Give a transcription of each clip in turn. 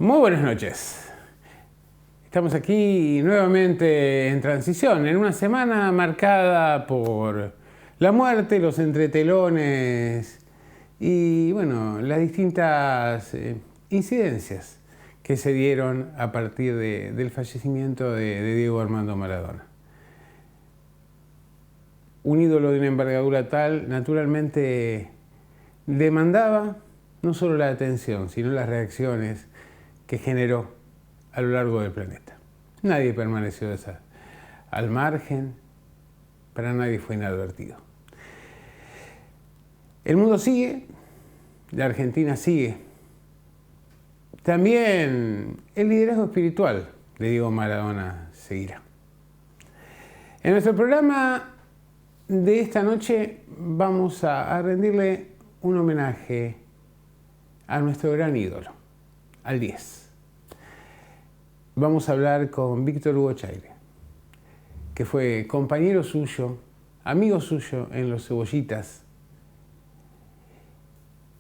Muy buenas noches. Estamos aquí nuevamente en transición, en una semana marcada por la muerte, los entretelones y bueno, las distintas incidencias que se dieron a partir del fallecimiento de Diego Armando Maradona. Un ídolo de una envergadura tal, naturalmente demandaba no solo la atención, sino las reacciones que generó a lo largo del planeta. Nadie permaneció al margen, para nadie fue inadvertido. El mundo sigue, la Argentina sigue. También el liderazgo espiritual de Diego Maradona seguirá. En nuestro programa de esta noche vamos a rendirle un homenaje a nuestro gran ídolo, al 10. Vamos a hablar con Víctor Hugo Chaire, que fue compañero suyo, amigo suyo en Los Cebollitas,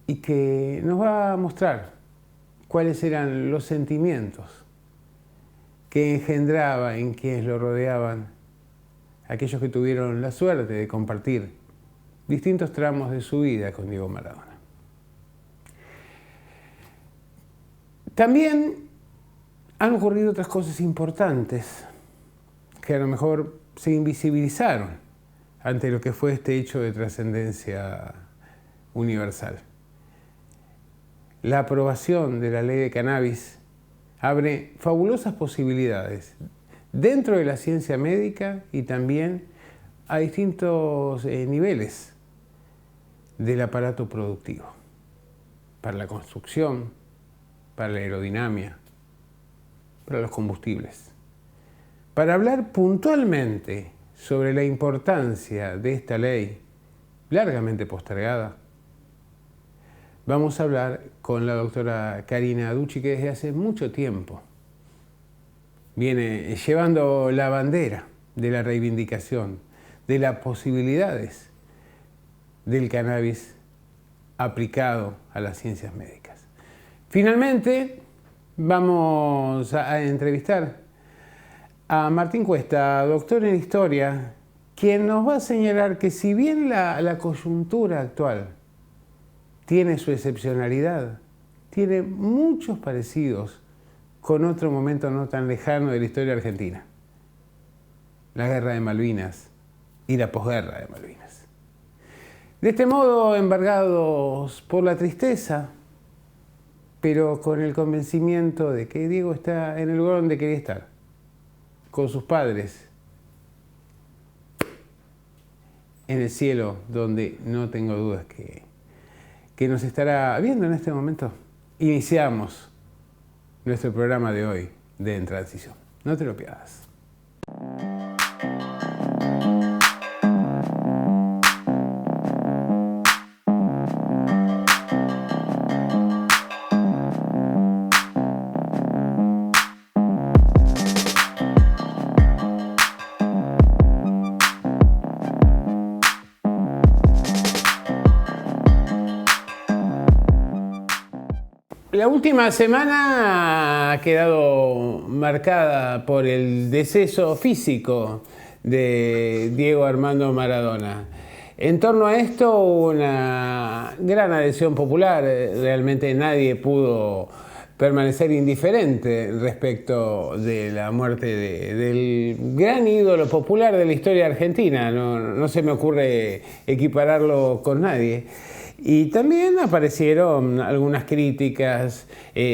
y que nos va a mostrar cuáles eran los sentimientos que engendraba en quienes lo rodeaban, aquellos que tuvieron la suerte de compartir distintos tramos de su vida con Diego Maradona. También han ocurrido otras cosas importantes que a lo mejor se invisibilizaron ante lo que fue este hecho de trascendencia universal. La aprobación de la ley de cannabis abre fabulosas posibilidades dentro de la ciencia médica y también a distintos niveles del aparato productivo, para la construcción, para la aerodinámica, para los combustibles. Para hablar puntualmente sobre la importancia de esta ley, largamente postergada, vamos a hablar con la doctora Karina Ducci, que desde hace mucho tiempo viene llevando la bandera de la reivindicación, de las posibilidades del cannabis aplicado a las ciencias médicas. Finalmente, vamos a entrevistar a Martín Cuesta, doctor en Historia, quien nos va a señalar que si bien la coyuntura actual tiene su excepcionalidad, tiene muchos parecidos con otro momento no tan lejano de la historia argentina, la Guerra de Malvinas y la posguerra de Malvinas. De este modo, embargados por la tristeza, pero con el convencimiento de que Diego está en el lugar donde quería estar, con sus padres, en el cielo, donde no tengo dudas que nos estará viendo en este momento. Iniciamos nuestro programa de hoy de En Transición. No te lo pierdas. La última semana ha quedado marcada por el deceso físico de Diego Armando Maradona. En torno a esto hubo una gran adhesión popular. Realmente nadie pudo permanecer indiferente respecto de la muerte del gran ídolo popular de la historia argentina. No se me ocurre equipararlo con nadie. Y también aparecieron algunas críticas,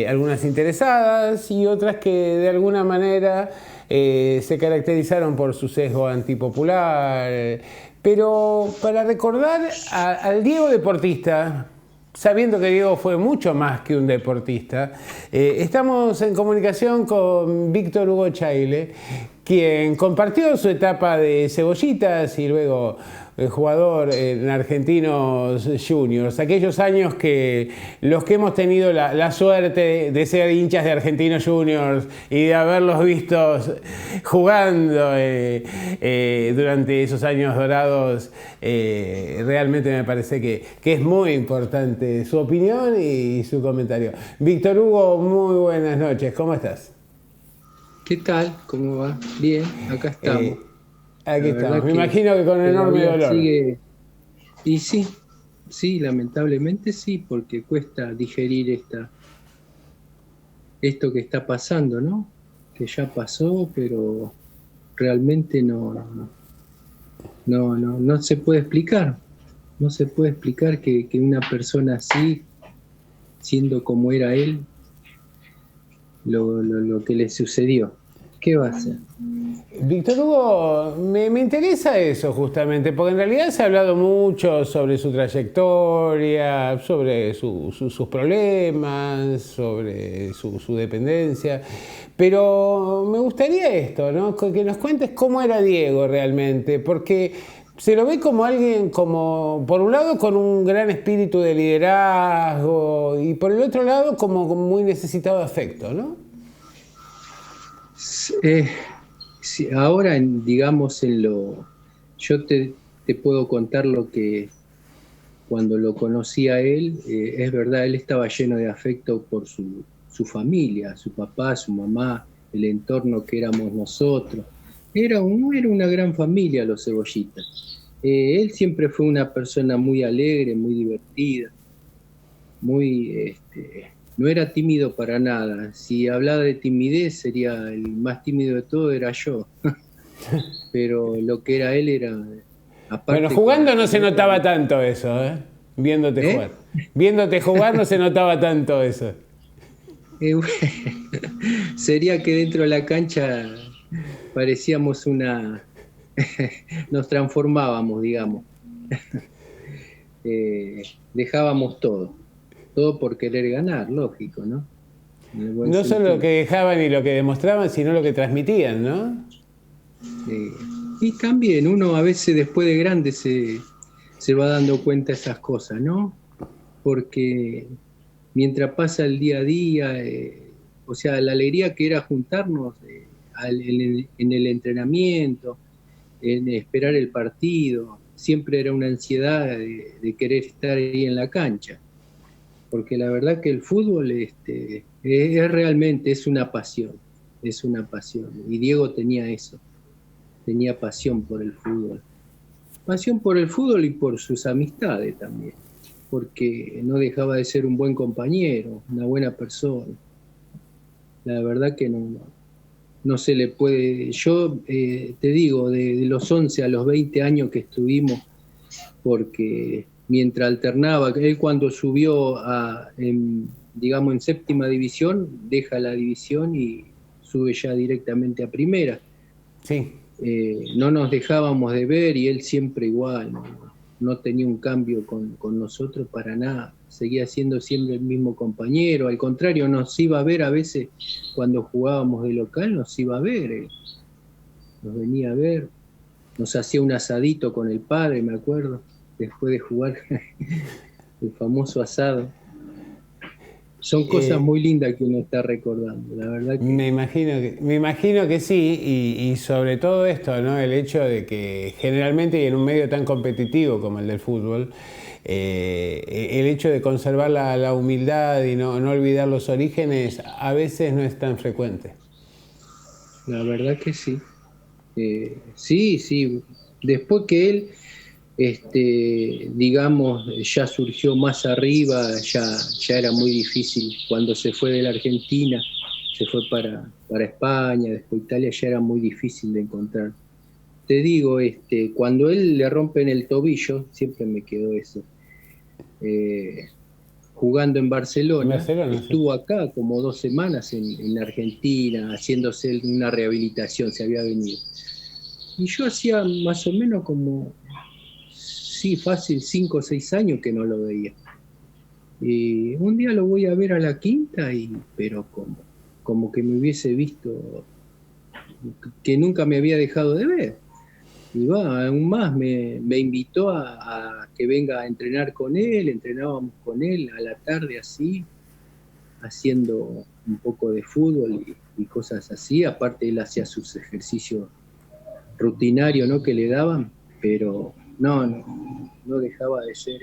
algunas interesadas y otras que de alguna manera se caracterizaron por su sesgo antipopular. Pero para recordar al Diego deportista, sabiendo que Diego fue mucho más que un deportista, estamos en comunicación con Víctor Hugo Chaire, quien compartió su etapa de Cebollitas y luego jugador en Argentinos Juniors, aquellos años que los que hemos tenido la suerte de ser hinchas de Argentinos Juniors y de haberlos visto jugando durante esos años dorados, realmente me parece que es muy importante su opinión y su comentario. Víctor Hugo, muy buenas noches, ¿cómo estás? ¿Qué tal? ¿Cómo va? Bien, acá estamos. Aquí La estamos, verdad me que, imagino que con que la enorme vida dolor. sigue. Y sí, sí, lamentablemente sí, porque cuesta digerir esto que está pasando, ¿no? Que ya pasó, pero realmente no se puede explicar. No se puede explicar que una persona así, siendo como era él, lo que le sucedió. ¿Qué va a hacer? Víctor Hugo, me interesa eso justamente, porque en realidad se ha hablado mucho sobre su trayectoria, sobre sus problemas, sobre su dependencia, pero me gustaría esto, ¿no? Que nos cuentes cómo era Diego realmente, porque se lo ve como alguien, como por un lado con un gran espíritu de liderazgo y por el otro lado como muy necesitado de afecto, ¿no? Eh, sí, ahora, digamos, yo te puedo contar lo que cuando lo conocí a él, es verdad, él estaba lleno de afecto por su familia, su papá, su mamá, el entorno que éramos nosotros. Era una gran familia los Cebollitas. Él siempre fue una persona muy alegre, muy divertida, no era tímido para nada. Si hablaba de timidez, sería el más tímido de todo, era yo. Pero lo que era él era, Bueno, aparte jugando no con se otra... notaba tanto eso, ¿eh? Viéndote jugar. ¿Eh? Viéndote jugar no se notaba tanto eso. Eh, Sería que dentro de la cancha parecíamos nos transformábamos, digamos. Dejábamos todo por querer ganar, lógico, ¿no? En el buen No solo lo que sentido. dejaban y lo que demostraban, sino lo que transmitían, ¿no? Eh, y también uno a veces después de grande se va dando cuenta de esas cosas, ¿no? Porque mientras pasa el día a día, o sea, la alegría que era juntarnos en el entrenamiento, en esperar el partido, siempre era una ansiedad de querer estar ahí en la cancha, porque la verdad que el fútbol realmente es una pasión, y Diego tenía eso, tenía pasión por el fútbol y por sus amistades también, porque no dejaba de ser un buen compañero, una buena persona. La verdad que no se le puede. Yo te digo, de los 11 a los 20 años que estuvimos, porque mientras alternaba, él cuando subió digamos, en séptima división, deja la división y sube ya directamente a primera. Sí. No nos dejábamos de ver y él siempre igual, no tenía un cambio con nosotros para nada, seguía siendo siempre el mismo compañero, al contrario, nos iba a ver a veces cuando jugábamos de local, nos iba a ver, nos venía a ver, nos hacía un asadito con el padre, me acuerdo, después de jugar el famoso asado. Son cosas Eh, muy lindas que uno está recordando, la verdad que me imagino que sí, y sobre todo esto, ¿no? El hecho de que generalmente y en un medio tan competitivo como el del fútbol, el hecho de conservar la humildad y no olvidar los orígenes a veces no es tan frecuente. la verdad que sí. Sí, sí. Después que él, digamos, ya surgió más arriba, ya era muy difícil. Cuando se fue de la Argentina, se fue para España, después Italia, ya era muy difícil de encontrar. Te digo, cuando él le rompen el tobillo, siempre me quedó eso. Eh, Jugando en En Barcelona, Barcelona, sí. estuvo acá como 2 semanas en Argentina, haciéndose una rehabilitación, se había venido. Y yo hacía más o menos como, sí, fácil, 5 o 6 años que no lo veía. Y un día lo voy a ver a la quinta, pero como que me hubiese visto, que nunca me había dejado de ver. Y va, aún más, me invitó a que venga a entrenar con él, entrenábamos con él a la tarde así, haciendo un poco de fútbol y cosas así. Aparte él hacía sus ejercicios rutinarios, ¿no? Que le daban, pero no dejaba de ser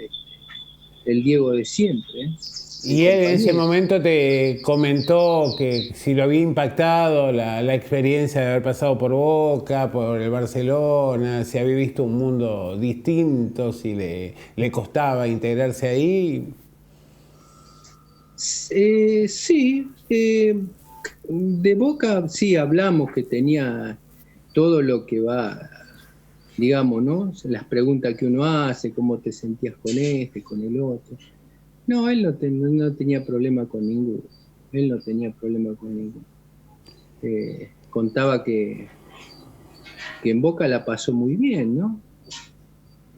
el Diego de siempre, ¿eh? El Y él en ese compañero. momento te comentó que si lo había impactado la experiencia de haber pasado por Boca, por el Barcelona, si había visto un mundo distinto, si le costaba integrarse ahí. Sí, de Boca sí hablamos que tenía todo lo que va, digamos, ¿no? Las preguntas que uno hace, cómo te sentías con este, con el otro. No, él no tenía problema con ninguno. Él no tenía problema con ninguno. Contaba que en Boca la pasó muy bien, ¿no?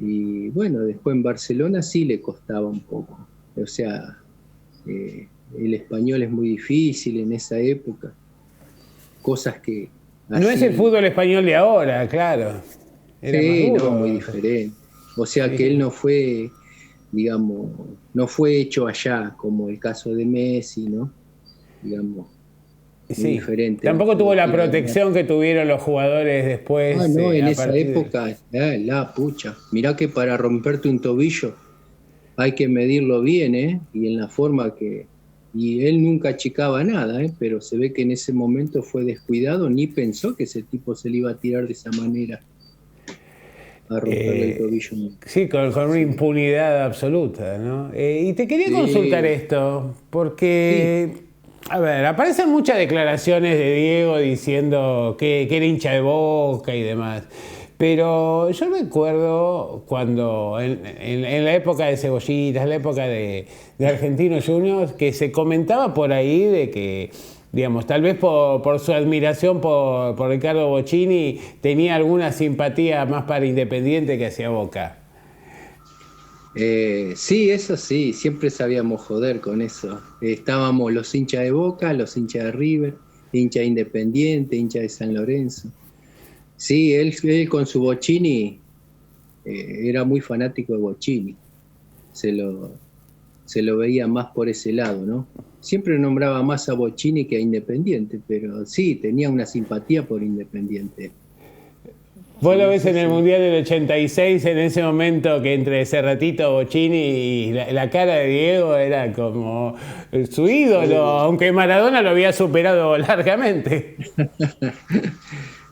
Y bueno, después en Barcelona sí le costaba un poco. O sea, el español es muy difícil en esa época. Cosas que No es el así, fútbol español de ahora, claro. Era más sí, no, muy duro. diferente. O sea que él Sí. no fue, digamos, no fue hecho allá, como el caso de Messi, ¿no? Digamos, muy Sí. diferente a Tampoco tuvo lo la que era protección que tuvieron los jugadores después, no, en a esa partir de... época, la pucha. Mirá que para romperte un tobillo hay que medirlo bien, ¿eh? Y en la forma que... Y él nunca achicaba nada, ¿eh? Pero se ve que en ese momento fue descuidado, ni pensó que ese tipo se le iba a tirar de esa manera a romperle el Eh, tobillo. sí, con una Sí, impunidad absoluta, ¿no? Y te quería consultar sí, esto, sí. porque, a ver, aparecen muchas declaraciones de Diego diciendo que era hincha de Boca y demás. Pero yo recuerdo cuando, en la época de Cebollitas, en la época de Argentinos Juniors, que se comentaba por ahí de que, digamos, tal vez por su admiración por Ricardo Bocchini, tenía alguna simpatía más para Independiente que hacia Boca. Sí, eso sí, siempre sabíamos joder con eso. Estábamos los hinchas de Boca, los hinchas de River, hincha de Independiente, hincha de San Lorenzo. Sí, él con su Bocchini era muy fanático de Bocchini. Se lo, se lo veía más por ese lado, ¿no? Siempre nombraba más a Bocchini que a Independiente, pero sí, tenía una simpatía por Independiente. Vos lo Sí, ves eso en el sí. Mundial del 86, en ese momento que entre Cerratito, Bocchini y la cara de Diego era como su ídolo, Oh. aunque Maradona lo había superado largamente.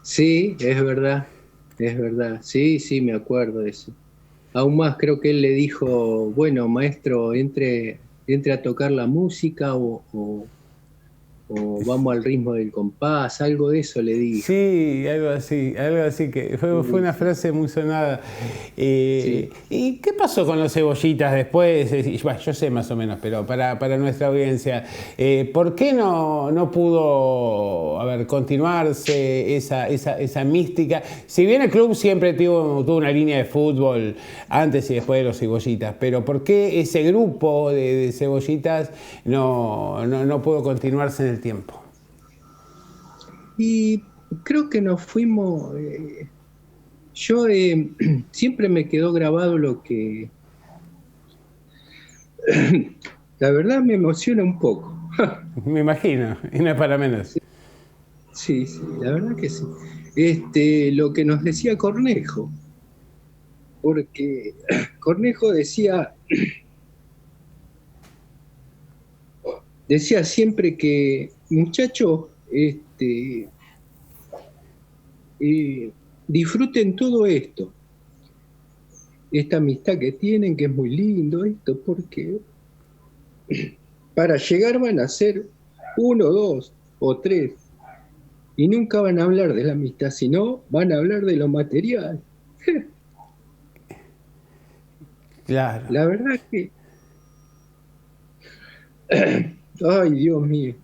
Sí, es verdad. Sí, sí, me acuerdo de eso. Aún más creo que él le dijo, bueno, maestro, entre a tocar la música o vamos al ritmo del compás, algo de eso le dijo. Sí, algo así que fue Sí, una sí, frase muy sonada. sí. ¿Y qué pasó con los cebollitas después? Bueno, yo sé más o menos, pero para nuestra audiencia, ¿por qué no pudo, a ver, continuarse esa mística? Si bien el club siempre tuvo una línea de fútbol antes y después de los cebollitas, pero ¿por qué ese grupo de cebollitas no pudo continuarse en el tiempo? Y creo que nos fuimos, yo siempre me quedó grabado lo que, la verdad me emociona un poco. Me imagino, y no es para menos. Sí, sí, la verdad que sí. Lo que nos decía Cornejo, porque Cornejo decía siempre que, muchachos, disfruten todo esto, esta amistad que tienen, que es muy lindo esto, porque para llegar van a ser uno, dos o tres, y nunca van a hablar de la amistad, sino van a hablar de lo material. Claro. La verdad que, ay Dios mío,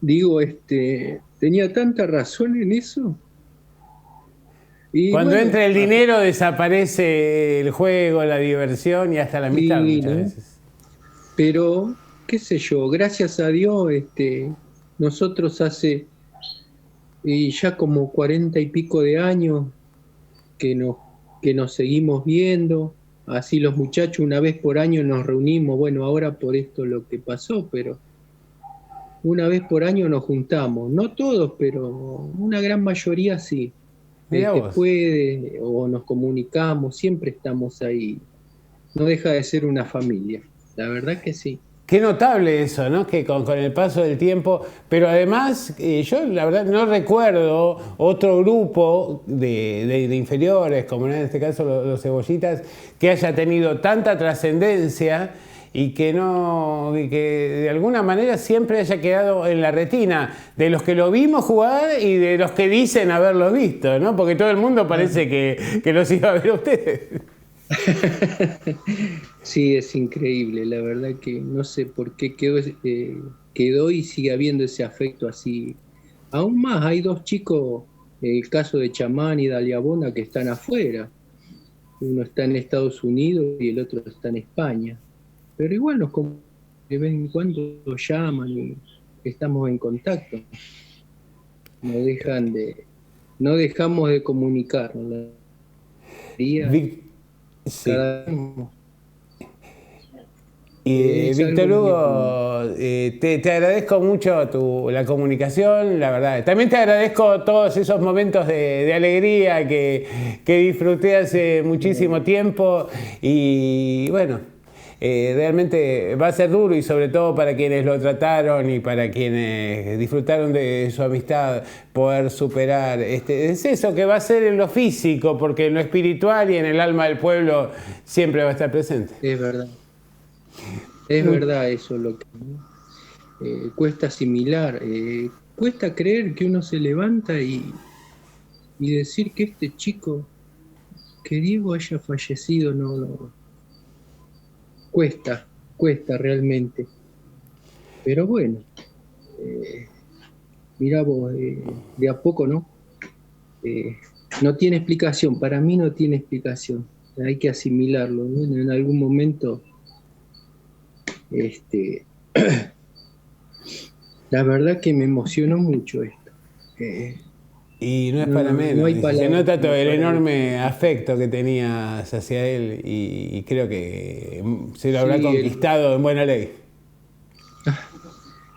digo, tenía tanta razón en eso. Y Cuando bueno, entra el dinero desaparece el juego, la diversión y hasta la amistad sí, muchas ¿no? veces. Pero, qué sé yo, gracias a Dios, nosotros hace ya como 40 y pico de años que nos, que nos seguimos viendo. Así los muchachos una vez por año nos reunimos, bueno, ahora por esto lo que pasó, pero una vez por año nos juntamos, no todos, pero una gran mayoría sí. Mirá Que vos. puede, o nos comunicamos, siempre estamos ahí. No deja de ser una familia, la verdad que sí. Qué notable eso, ¿no? Que con el paso del tiempo, pero además yo la verdad no recuerdo otro grupo de inferiores, como en este caso los cebollitas, que haya tenido tanta trascendencia y que no, y que de alguna manera siempre haya quedado en la retina de los que lo vimos jugar y de los que dicen haberlo visto, ¿no? Porque todo el mundo parece que los iba a ver a ustedes. Sí, es increíble, la verdad que no sé por qué quedó y sigue habiendo ese afecto así. Aún más, hay dos chicos, el caso de Chamán y Daliabona, que están afuera. Uno está en Estados Unidos y el otro está en España. Pero igual de vez en cuando llaman y estamos en contacto. No dejan de, no dejamos de comunicarnos. Día, Vic- sí. cada Y es algo Víctor muy lindo. Hugo, te agradezco mucho la comunicación, la verdad. También te agradezco todos esos momentos de alegría que disfruté hace muchísimo tiempo y bueno, realmente va a ser duro y sobre todo para quienes lo trataron y para quienes disfrutaron de su amistad poder superar este deceso que va a ser en lo físico, porque en lo espiritual y en el alma del pueblo siempre va a estar presente. Es verdad eso lo que cuesta asimilar, cuesta creer que uno se levanta y decir que este chico, que Diego haya fallecido, cuesta, cuesta realmente. Pero bueno, eh, mirá vos, de a poco, ¿no? Eh, no tiene explicación, para mí no tiene explicación, hay que asimilarlo, ¿no? En algún momento, este, la verdad que me emocionó mucho esto. Y no es No, para no, no menos, hay y se palabras nota todo como el para enorme describir. afecto que tenías hacia él y creo que se lo habrá Sí, conquistado en buena ley.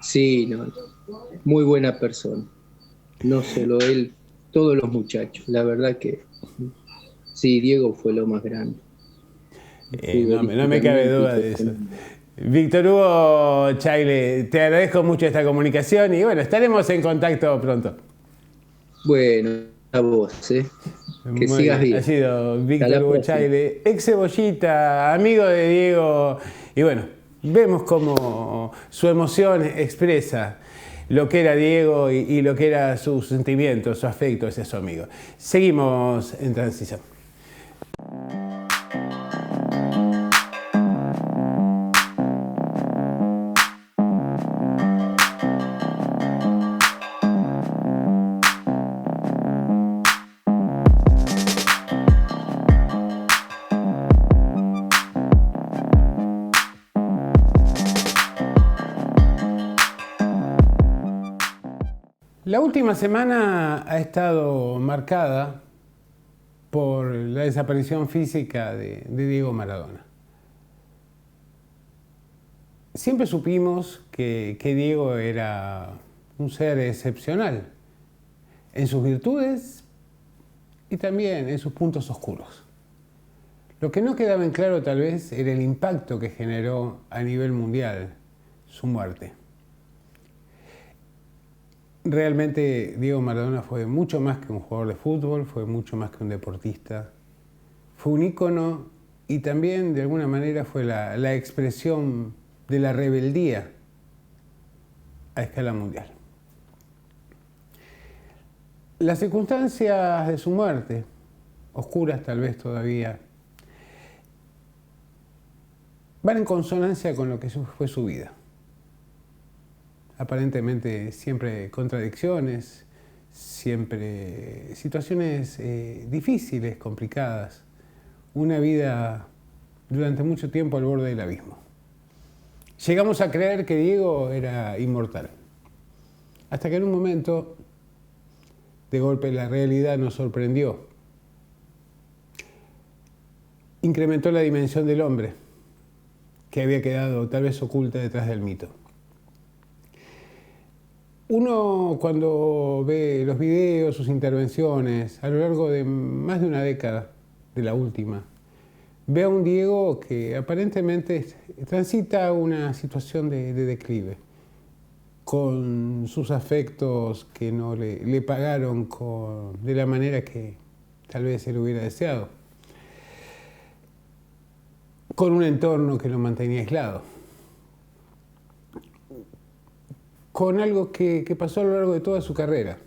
sí, no, muy buena persona. No solo él, todos los muchachos. La verdad que sí, Diego fue lo más grande, No me cabe futbolísticamente y duda de eso. personalmente. Víctor Hugo Chaile, te agradezco mucho esta comunicación y bueno, estaremos en contacto pronto. Bueno, a vos, que Muy sigas bien, ha bien. sido Hasta Víctor la Hugo próxima. Chaile, ex cebollita, amigo de Diego, y bueno, vemos cómo su emoción expresa lo que era Diego y lo que era su sentimiento, su afecto hacia su amigo. Seguimos en transición. La última semana ha estado marcada por la desaparición física de Diego Maradona. Siempre supimos que Diego era un ser excepcional en sus virtudes y también en sus puntos oscuros. Lo que no quedaba en claro tal vez era el impacto que generó a nivel mundial su muerte. Realmente Diego Maradona fue mucho más que un jugador de fútbol, fue mucho más que un deportista, fue un ícono y también de alguna manera fue la expresión de la rebeldía a escala mundial. Las circunstancias de su muerte, oscuras tal vez todavía, van en consonancia con lo que fue su vida. Aparentemente siempre contradicciones, siempre situaciones difíciles, complicadas, una vida durante mucho tiempo al borde del abismo. Llegamos a creer que Diego era inmortal, hasta que en un momento, de golpe, la realidad nos sorprendió incrementó la dimensión del hombre, que había quedado tal vez oculta detrás del mito. Uno cuando ve los videos, sus intervenciones, a lo largo de más de una década, de la última, ve a un Diego que aparentemente transita una situación de declive, con sus afectos que no le pagaron de la manera que tal vez él hubiera deseado, con un entorno que lo mantenía aislado, con algo que pasó a lo largo de toda su carrera,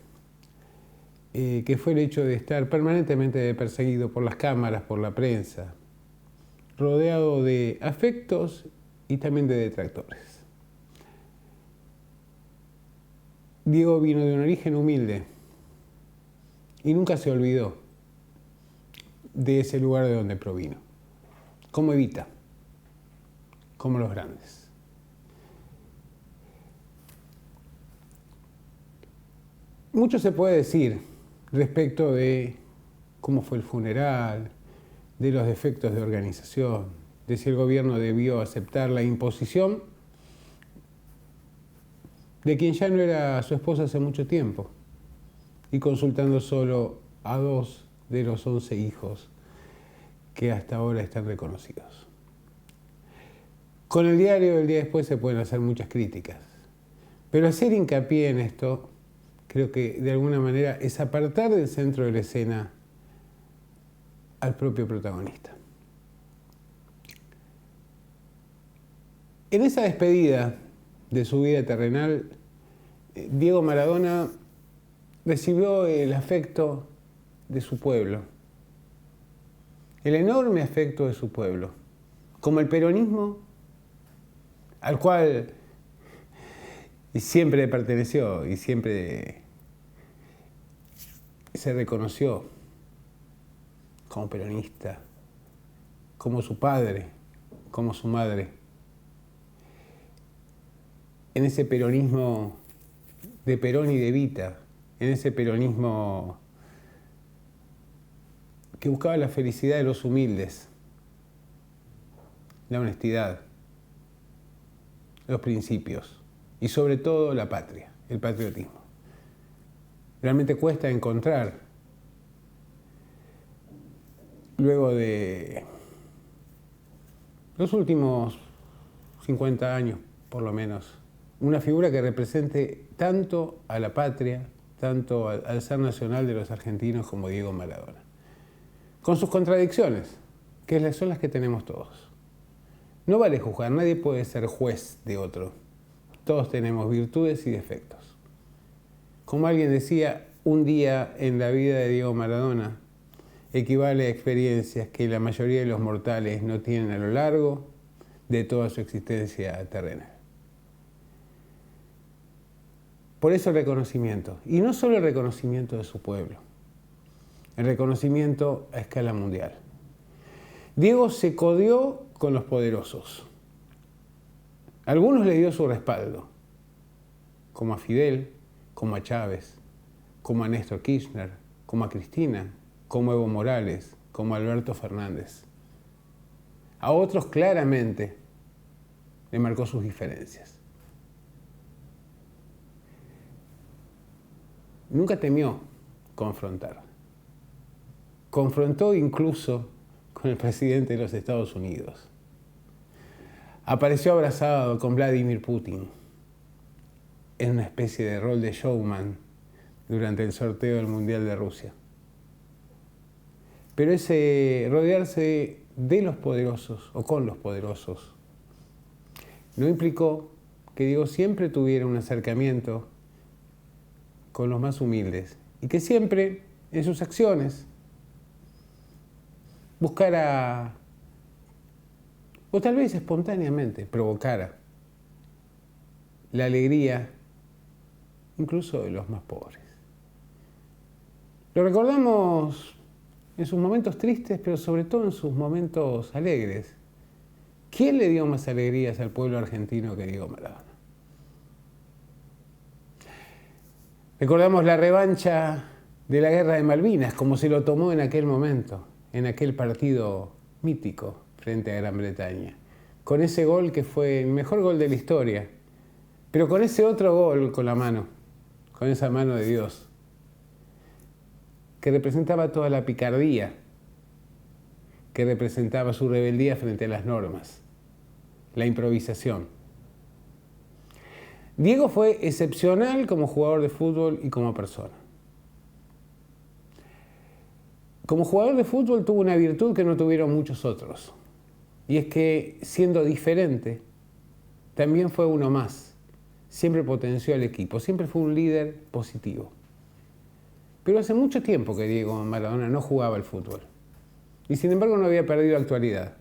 que fue el hecho de estar permanentemente perseguido por las cámaras, por la prensa, rodeado de afectos y también de detractores. Diego vino de un origen humilde y nunca se olvidó de ese lugar de donde provino, como Evita, como los grandes. Mucho se puede decir respecto de cómo fue el funeral, de los defectos de organización, de si el gobierno debió aceptar la imposición de quien ya no era su esposa hace mucho tiempo, y consultando solo a 2 de los 11 hijos que hasta ahora están reconocidos. Con el diario del día después se pueden hacer muchas críticas, pero hacer hincapié en esto creo que de alguna manera es apartar del centro de la escena al propio protagonista. En esa despedida de su vida terrenal, Diego Maradona recibió el afecto de su pueblo, el enorme afecto de su pueblo, como el peronismo al cual siempre perteneció y siempre se reconoció como peronista, como su padre, como su madre. En ese peronismo de Perón y de Evita, en ese peronismo que buscaba la felicidad de los humildes, la honestidad, los principios y sobre todo la patria, el patriotismo. Realmente cuesta encontrar, luego de los últimos 50 años por lo menos, una figura que represente tanto a la patria, tanto al ser nacional de los argentinos como Diego Maradona. Con sus contradicciones, que son las que tenemos todos. No vale juzgar, nadie puede ser juez de otro. Todos tenemos virtudes y defectos. Como alguien decía, un día en la vida de Diego Maradona equivale a experiencias que la mayoría de los mortales no tienen a lo largo de toda su existencia terrenal. Por eso el reconocimiento, y no solo el reconocimiento de su pueblo, el reconocimiento a escala mundial. Diego se codeó con los poderosos. A algunos le dio su respaldo, como a Fidel, como a Chávez, como a Néstor Kirchner, como a Cristina, como a Evo Morales, como a Alberto Fernández. A otros claramente le marcó sus diferencias. Nunca temió confrontar. Confrontó incluso con el presidente de los Estados Unidos. Apareció abrazado con Vladimir Putin en una especie de rol de showman durante el sorteo del Mundial de Rusia. Pero ese rodearse de los poderosos o con los poderosos no implicó que Diego siempre tuviera un acercamiento con los más humildes y que siempre en sus acciones buscara, o tal vez espontáneamente provocara, la alegría incluso de los más pobres. Lo recordamos en sus momentos tristes, pero sobre todo en sus momentos alegres. ¿Quién le dio más alegrías al pueblo argentino que Diego Maradona? Recordamos la revancha de la Guerra de Malvinas, como se lo tomó en aquel momento, en aquel partido mítico frente a Gran Bretaña, con ese gol que fue el mejor gol de la historia, pero con ese otro gol con la mano, con esa mano de Dios, que representaba toda la picardía, que representaba su rebeldía frente a las normas, la improvisación. Diego fue excepcional como jugador de fútbol y como persona. Como jugador de fútbol tuvo una virtud que no tuvieron muchos otros, y es que, siendo diferente, también fue uno más. Siempre potenció al equipo, siempre fue un líder positivo. Pero hace mucho tiempo que Diego Maradona no jugaba al fútbol, y sin embargo no había perdido actualidad.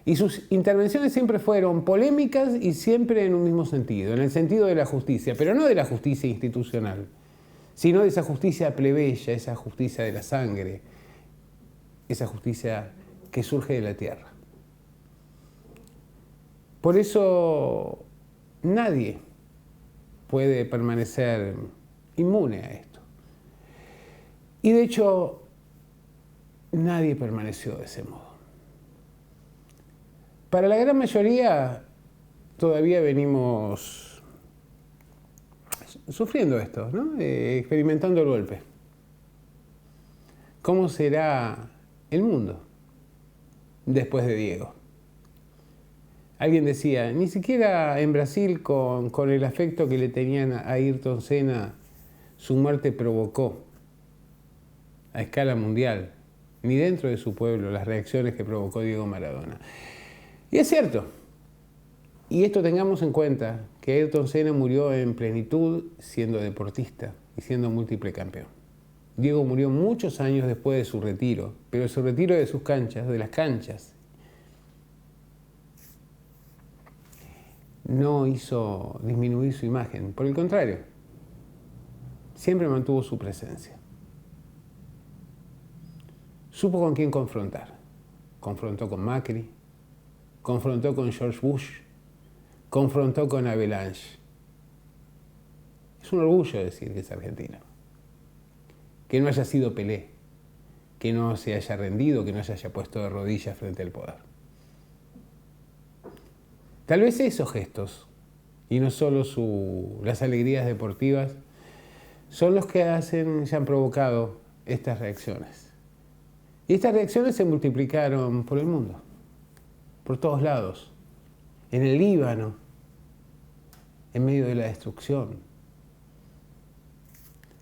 Y sus intervenciones siempre fueron polémicas y siempre en un mismo sentido, en el sentido de la justicia, pero no de la justicia institucional, sino de esa justicia plebeya, esa justicia de la sangre, esa justicia que surge de la tierra. Por eso nadie puede permanecer inmune a esto. Y de hecho, nadie permaneció de ese modo. Para la gran mayoría, todavía venimos sufriendo esto, ¿no? Experimentando el golpe. ¿Cómo será el mundo después de Diego? Alguien decía, ni siquiera en Brasil, con el afecto que le tenían a Ayrton Senna, su muerte provocó a escala mundial, ni dentro de su pueblo, las reacciones que provocó Diego Maradona. Y es cierto. Y esto tengamos en cuenta, que Ayrton Senna murió en plenitud siendo deportista y siendo múltiple campeón. Diego murió muchos años después de su retiro, pero su retiro de sus canchas, de las canchas, no hizo disminuir su imagen. Por el contrario, siempre mantuvo su presencia. Supo con quién confrontar. Confrontó con Macri, confrontó con George Bush, confrontó con Avalanche. Es un orgullo decir que es argentino. Que no haya sido Pelé, que no se haya rendido, que no se haya puesto de rodillas frente al poder. Tal vez esos gestos, y no solo las alegrías deportivas, son los que han provocado estas reacciones. Y estas reacciones se multiplicaron por el mundo, por todos lados. En el Líbano, en medio de la destrucción.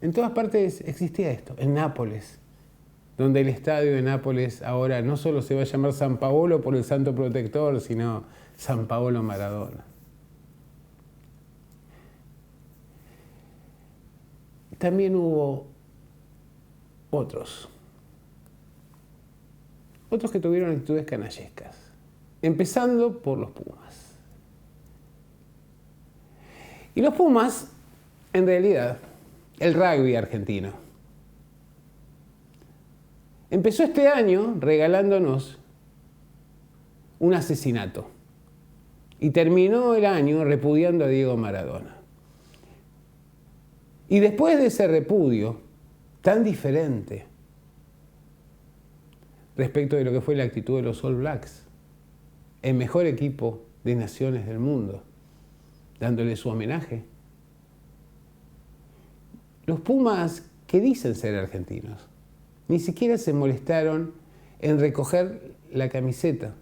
En todas partes existía esto. En Nápoles, donde el estadio de Nápoles ahora no solo se va a llamar San Paolo por el santo protector, sino San Paolo Maradona. También hubo otros que tuvieron actitudes canallescas, empezando por los Pumas. Y los Pumas, en realidad, el rugby argentino, empezó este año regalándonos un asesinato y terminó el año repudiando a Diego Maradona. Y después de ese repudio tan diferente respecto de lo que fue la actitud de los All Blacks, el mejor equipo de naciones del mundo, dándole su homenaje, los Pumas, que dicen ser argentinos, ni siquiera se molestaron en recoger la camiseta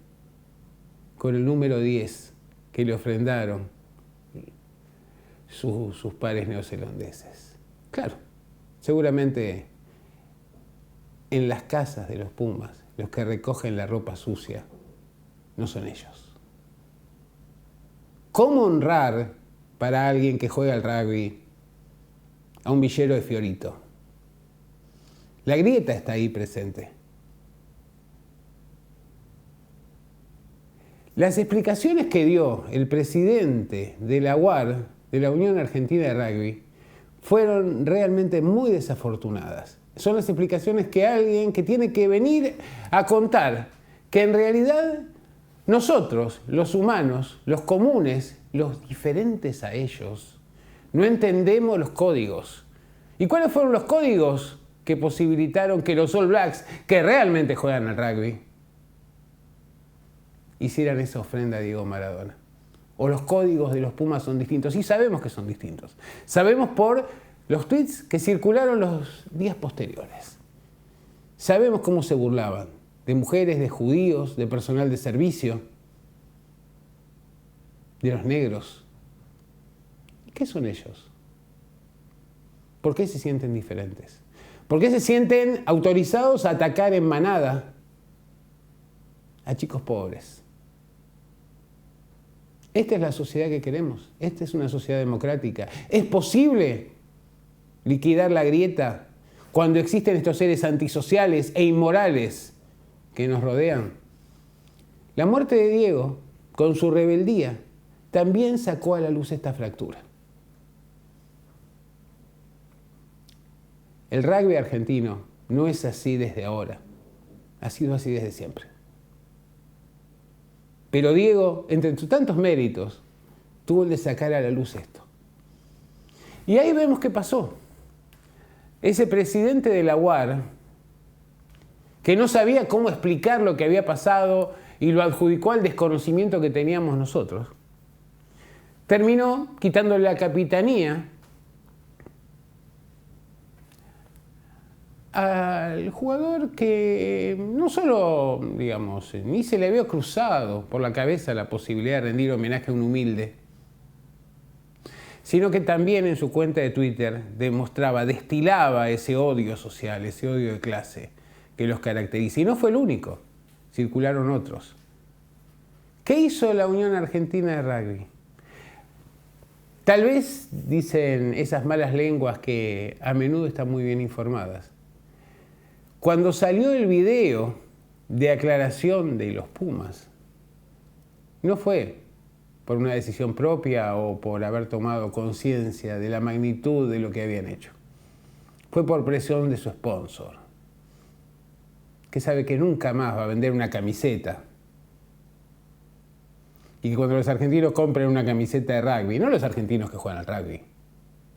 con el número 10 que le ofrendaron sus pares neozelandeses. Claro, seguramente en las casas de los Pumas, los que recogen la ropa sucia no son ellos. ¿Cómo honrar para alguien que juega al rugby a un villero de Fiorito? La grieta está ahí presente. Las explicaciones que dio el presidente de la UAR, de la Unión Argentina de Rugby, fueron realmente muy desafortunadas. Son las explicaciones que alguien que tiene que venir a contar que en realidad nosotros, los humanos, los comunes, los diferentes a ellos, no entendemos los códigos. ¿Y cuáles fueron los códigos que posibilitaron que los All Blacks, que realmente juegan al rugby, hicieran esa ofrenda a Diego Maradona. O los códigos de los Pumas son distintos. Y sabemos que son distintos. Sabemos por los tweets que circularon los días posteriores. Sabemos cómo se burlaban de mujeres, de judíos, de personal de servicio, de los negros. ¿Qué son ellos? ¿Por qué se sienten diferentes? ¿Por qué se sienten autorizados a atacar en manada a chicos pobres? Esta es la sociedad que queremos. Esta es una sociedad democrática. ¿Es posible liquidar la grieta cuando existen estos seres antisociales e inmorales que nos rodean? La muerte de Diego, con su rebeldía, también sacó a la luz esta fractura. El rugby argentino no es así desde ahora. Ha sido así desde siempre. Pero Diego, entre sus tantos méritos, tuvo el de sacar a la luz esto. Y ahí vemos qué pasó. Ese presidente de la UAR, que no sabía cómo explicar lo que había pasado y lo adjudicó al desconocimiento que teníamos nosotros, terminó quitándole la capitanía al jugador que no solo, digamos, ni se le había cruzado por la cabeza la posibilidad de rendir homenaje a un humilde, sino que también en su cuenta de Twitter demostraba, destilaba ese odio social, ese odio de clase que los caracteriza. Y no fue el único, circularon otros. ¿Qué hizo la Unión Argentina de Rugby? Tal vez, dicen esas malas lenguas que a menudo están muy bien informadas, cuando salió el video de aclaración de los Pumas, no fue por una decisión propia o por haber tomado conciencia de la magnitud de lo que habían hecho. Fue por presión de su sponsor, que sabe que nunca más va a vender una camiseta. Y que cuando los argentinos compren una camiseta de rugby, no los argentinos que juegan al rugby,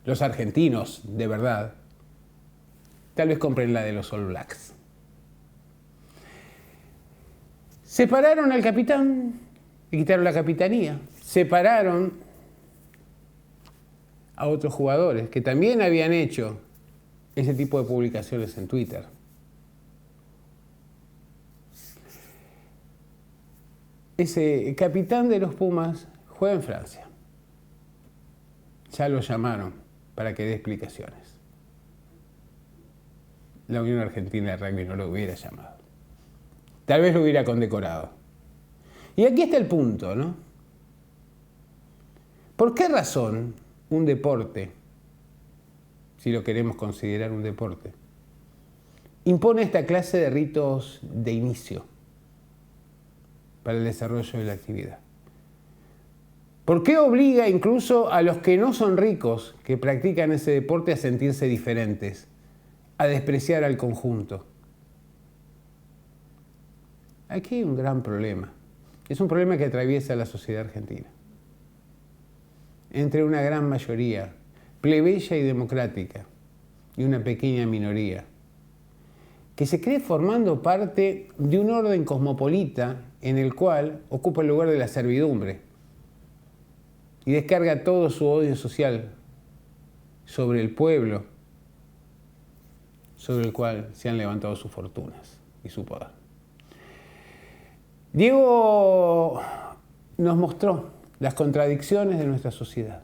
los argentinos de verdad, tal vez compren la de los All Blacks. Separaron al capitán, le quitaron la capitanía. Separaron a otros jugadores que también habían hecho ese tipo de publicaciones en Twitter. Ese capitán de los Pumas juega en Francia. Ya lo llamaron para que dé explicaciones. La Unión Argentina de Rugby no lo hubiera llamado. Tal vez lo hubiera condecorado. Y aquí está el punto, ¿no? ¿Por qué razón un deporte, si lo queremos considerar un deporte, impone esta clase de ritos de inicio para el desarrollo de la actividad? ¿Por qué obliga incluso a los que no son ricos, que practican ese deporte, a sentirse diferentes, a despreciar al conjunto? Aquí hay un gran problema. Es un problema que atraviesa la sociedad argentina. Entre una gran mayoría, plebeya y democrática, y una pequeña minoría, que se cree formando parte de un orden cosmopolita en el cual ocupa el lugar de la servidumbre y descarga todo su odio social sobre el pueblo sobre el cual se han levantado sus fortunas y su poder. Diego nos mostró las contradicciones de nuestra sociedad.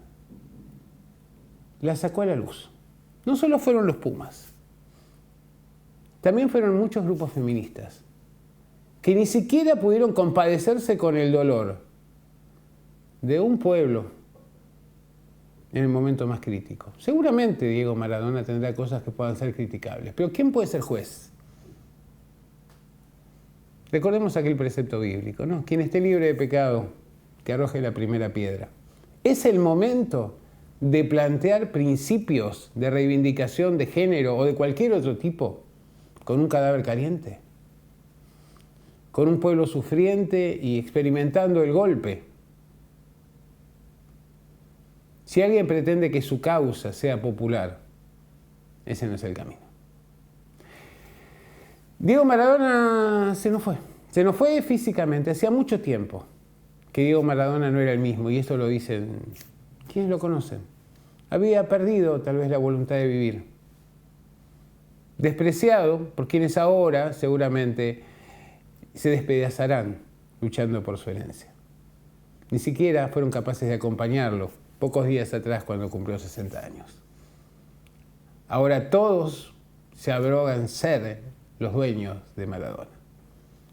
Las sacó a la luz. No solo fueron los Pumas, también fueron muchos grupos feministas que ni siquiera pudieron compadecerse con el dolor de un pueblo en el momento más crítico. Seguramente Diego Maradona tendrá cosas que puedan ser criticables, pero ¿quién puede ser juez? Recordemos aquel precepto bíblico, ¿no? Quien esté libre de pecado, que arroje la primera piedra. Es el momento de plantear principios de reivindicación de género o de cualquier otro tipo con un cadáver caliente, con un pueblo sufriente y experimentando el golpe. Si alguien pretende que su causa sea popular, ese no es el camino. Diego Maradona se nos fue, Se nos fue físicamente, hacía mucho tiempo que Diego Maradona no era el mismo, y esto lo dicen quienes lo conocen. Había perdido tal vez la voluntad de vivir. Despreciado por quienes ahora seguramente se despedazarán luchando por su herencia. Ni siquiera fueron capaces de acompañarlo pocos días atrás cuando cumplió 60 años. Ahora todos se abrogan ser los dueños de Maradona,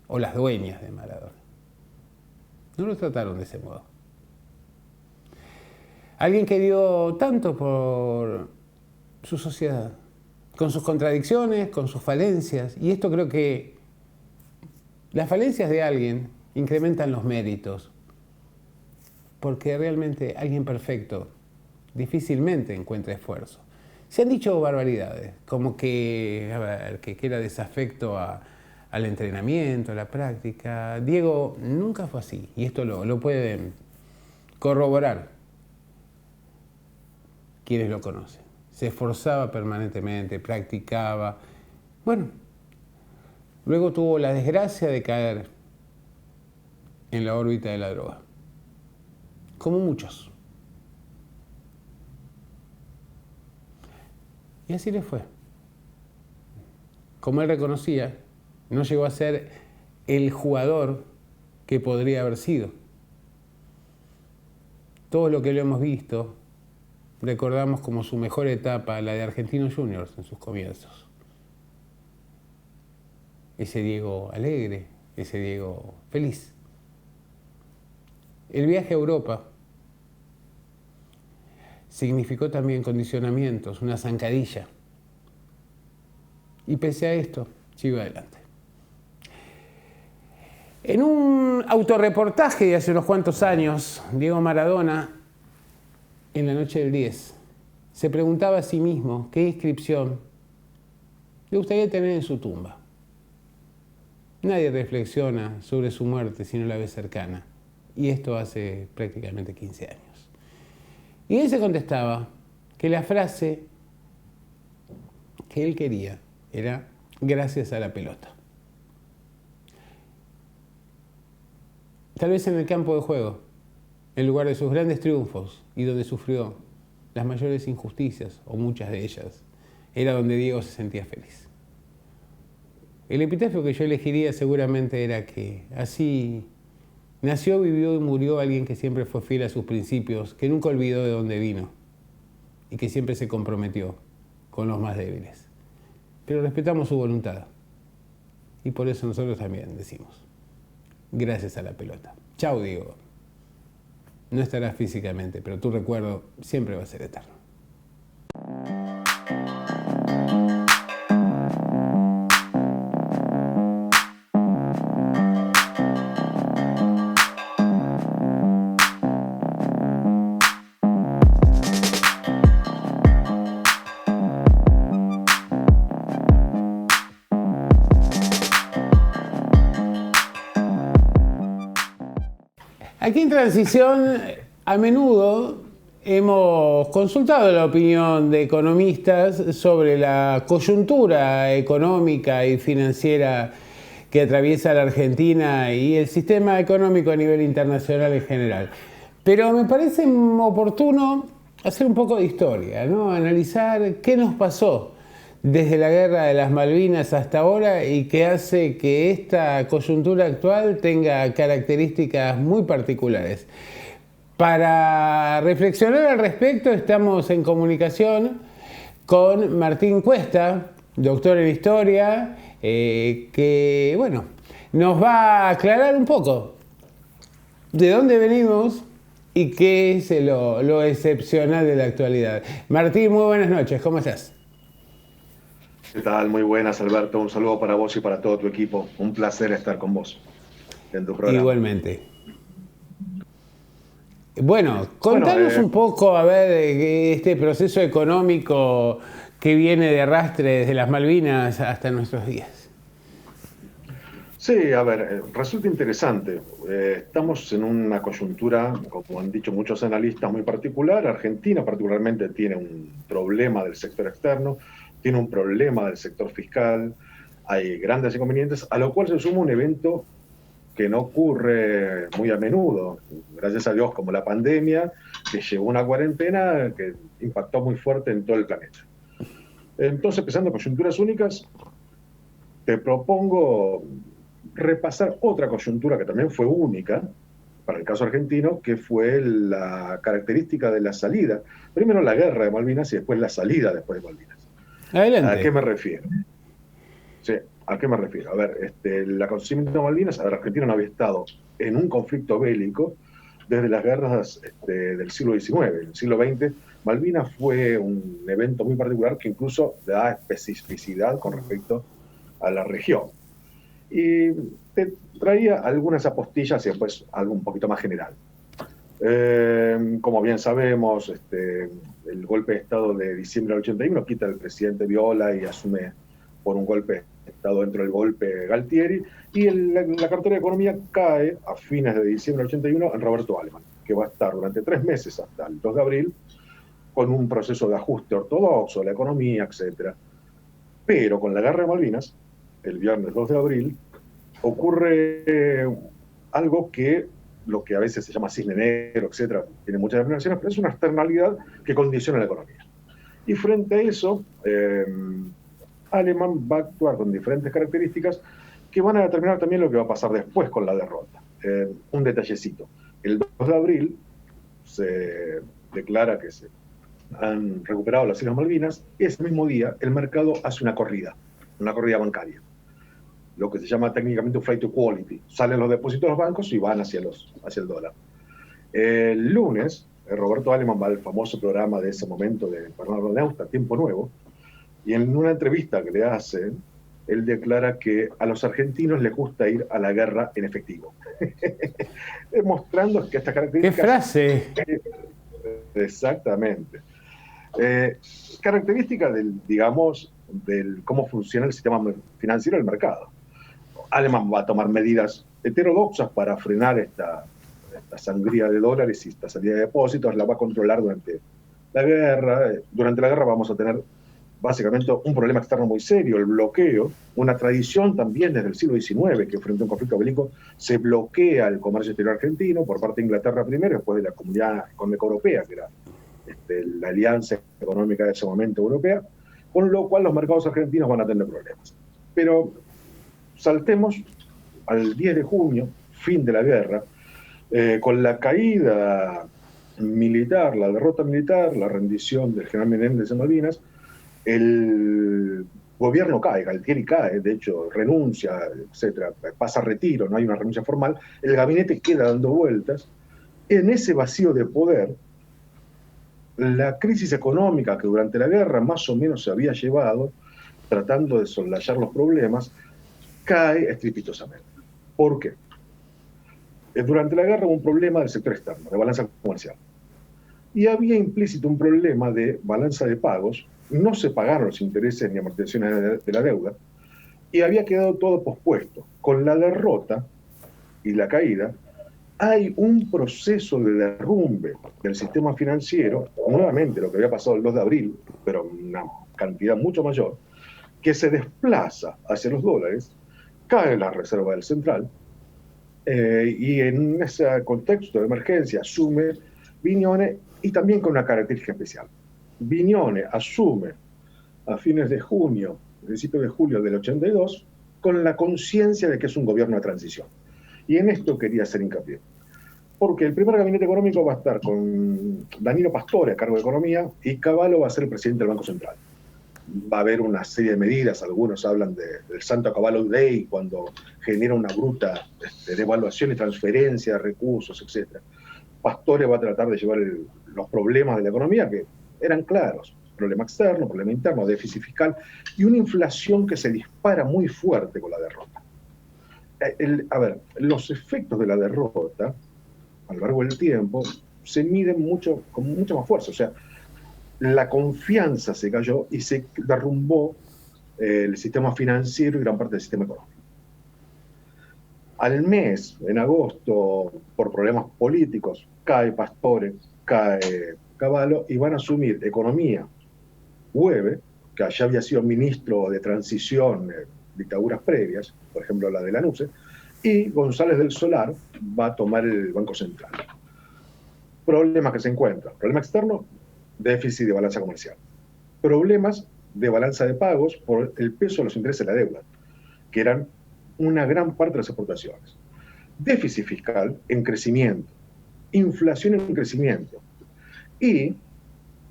o las dueñas de Maradona. No lo trataron de ese modo. Alguien que dio tanto por su sociedad, con sus contradicciones, con sus falencias, y esto creo que las falencias de alguien incrementan los méritos, porque realmente alguien perfecto difícilmente encuentra esfuerzo. Se han dicho barbaridades, como que, que era desafecto al entrenamiento, a la práctica. Diego nunca fue así, y esto lo pueden corroborar quienes lo conocen. Se esforzaba permanentemente, practicaba. Bueno, luego tuvo la desgracia de caer en la órbita de la droga, como muchos. Y así le fue. Como él reconocía, no llegó a ser el jugador que podría haber sido. Todo lo que lo hemos visto, recordamos como su mejor etapa, la de Argentinos Juniors en sus comienzos. Ese Diego alegre, ese Diego feliz. El viaje a Europa significó también condicionamientos, una zancadilla. Y pese a esto, sigo adelante. En un autorreportaje de hace unos cuantos años, Diego Maradona, en la noche del 10, se preguntaba a sí mismo qué inscripción le gustaría tener en su tumba. Nadie reflexiona sobre su muerte si no la ve cercana, y esto hace prácticamente 15 años. Y él se contestaba que la frase que él quería era gracias a la pelota. Tal vez en el campo de juego, en lugar de sus grandes triunfos y donde sufrió las mayores injusticias, o muchas de ellas, era donde Diego se sentía feliz. El epitafio que yo elegiría seguramente era que así nació, vivió y murió alguien que siempre fue fiel a sus principios, que nunca olvidó de dónde vino y que siempre se comprometió con los más débiles. Pero respetamos su voluntad y por eso nosotros también decimos gracias a la pelota. Chau, Diego. No estarás físicamente, pero tu recuerdo siempre va a ser eterno. Aquí en Transición, a menudo hemos consultado la opinión de economistas sobre la coyuntura económica y financiera que atraviesa la Argentina y el sistema económico a nivel internacional en general. Pero me parece oportuno hacer un poco de historia, ¿no? Analizar qué nos pasó desde la Guerra de las Malvinas hasta ahora y que hace que esta coyuntura actual tenga características muy particulares. Para reflexionar al respecto estamos en comunicación con Martín Cuesta, doctor en Historia, que bueno, nos va a aclarar un poco de dónde venimos y qué es lo excepcional de la actualidad. Martín, muy buenas noches, ¿cómo estás? ¿Qué tal? Muy buenas, Alberto. Un saludo para vos y para todo tu equipo. Un placer estar con vos en tu programa. Igualmente. Bueno, contanos un poco, a ver, este proceso económico que viene de arrastre desde las Malvinas hasta nuestros días. Sí, a ver, resulta interesante. Estamos en una coyuntura, como han dicho muchos analistas, muy particular. Argentina particularmente tiene un problema del sector externo, tiene un problema del sector fiscal, hay grandes inconvenientes, a lo cual se suma un evento que no ocurre muy a menudo, gracias a Dios, como la pandemia, que llevó una cuarentena que impactó muy fuerte en todo el planeta. Entonces, pensando en coyunturas únicas, te propongo repasar otra coyuntura que también fue única, para el caso argentino, que fue la característica de la salida. Primero la guerra de Malvinas y después la salida después de Malvinas. Adelante. ¿A qué me refiero? Sí, ¿a qué me refiero? A ver, el acontecimiento de Malvinas, a ver, Argentina no había estado en un conflicto bélico desde las guerras del siglo XIX. En el siglo XX, Malvinas fue un evento muy particular que incluso da especificidad con respecto a la región. Y te traía algunas apostillas y después algo un poquito más general. Como bien sabemos, el golpe de Estado de diciembre del 81 quita al presidente Viola y asume por un golpe de Estado dentro del golpe Galtieri, y la cartera de Economía cae a fines de diciembre del 81 en Roberto Aleman, que va a estar durante 3 meses hasta el 2 de abril con un proceso de ajuste ortodoxo de la economía, etc. Pero con la guerra de Malvinas, el viernes 2 de abril, ocurre algo que lo que a veces se llama cisne negro, etcétera, tiene muchas denominaciones, pero es una externalidad que condiciona la economía. Y frente a eso, Aleman va a actuar con diferentes características que van a determinar también lo que va a pasar después con la derrota. Un detallecito. El 2 de abril se declara que se han recuperado las Islas Malvinas. Ese mismo día, el mercado hace una corrida bancaria, lo que se llama técnicamente un flight to quality. Salen los depósitos de los bancos y van hacia el dólar. El lunes, Roberto Aleman va al famoso programa de ese momento de Bernardo Neustadt, Tiempo Nuevo, y en una entrevista que le hacen, él declara que a los argentinos les gusta ir a la guerra en efectivo. Demostrando que estas características... ¡Qué frase! Exactamente. Característica del cómo funciona el sistema financiero del mercado. Aleman va a tomar medidas heterodoxas para frenar esta sangría de dólares y esta salida de depósitos, la va a controlar durante la guerra. Durante la guerra vamos a tener básicamente un problema externo muy serio, el bloqueo, una tradición también desde el siglo XIX, que frente a un conflicto bélico se bloquea el comercio exterior argentino por parte de Inglaterra primero, después de la Comunidad Económica Europea, que era la alianza económica de ese momento europea, con lo cual los mercados argentinos van a tener problemas. Pero saltemos al 10 de junio, fin de la guerra, con la caída militar, la derrota militar, la rendición del general Menéndez en Malvinas, el gobierno cae, Galtieri cae, de hecho renuncia, etcétera, pasa a retiro, no hay una renuncia formal, el gabinete queda dando vueltas. En ese vacío de poder, la crisis económica que durante la guerra más o menos se había llevado, tratando de soslayar los problemas, cae estrepitosamente. ¿Por qué? Durante la guerra hubo un problema del sector externo, de balanza comercial. Y había implícito un problema de balanza de pagos, no se pagaron los intereses ni amortizaciones de la deuda, y había quedado todo pospuesto. Con la derrota y la caída, hay un proceso de derrumbe del sistema financiero, nuevamente lo que había pasado el 2 de abril, pero una cantidad mucho mayor, que se desplaza hacia los dólares, cae la reserva del central, y en ese contexto de emergencia asume Vignone, y también con una característica especial. Vignone asume a fines de junio, principios de julio del 82, con la conciencia de que es un gobierno de transición. Y en esto quería hacer hincapié. Porque el primer gabinete económico va a estar con Danilo Pastore a cargo de Economía, y Cavallo va a ser el presidente del Banco Central. Va a haber una serie de medidas, algunos hablan del Santo Cavallo Day, cuando genera una bruta devaluación y transferencia de recursos, etc. Pastore va a tratar de llevar los problemas de la economía, que eran claros: problema externo, problema interno, déficit fiscal y una inflación que se dispara muy fuerte con la derrota. Los efectos de la derrota a lo largo del tiempo se miden con mucha más fuerza. O sea, la confianza se cayó y se derrumbó el sistema financiero y gran parte del sistema económico. Al mes, en agosto, por problemas políticos, cae Pastore, cae Cavallo, y van a asumir Economía Hueve, que allá había sido ministro de transición, dictaduras previas, por ejemplo la de Lanuse, y González del Solar va a tomar el Banco Central. Problemas que se encuentran. Problema externo, déficit de balanza comercial. Problemas de balanza de pagos por el peso de los intereses de la deuda, que eran una gran parte de las exportaciones. Déficit fiscal en crecimiento, inflación en crecimiento y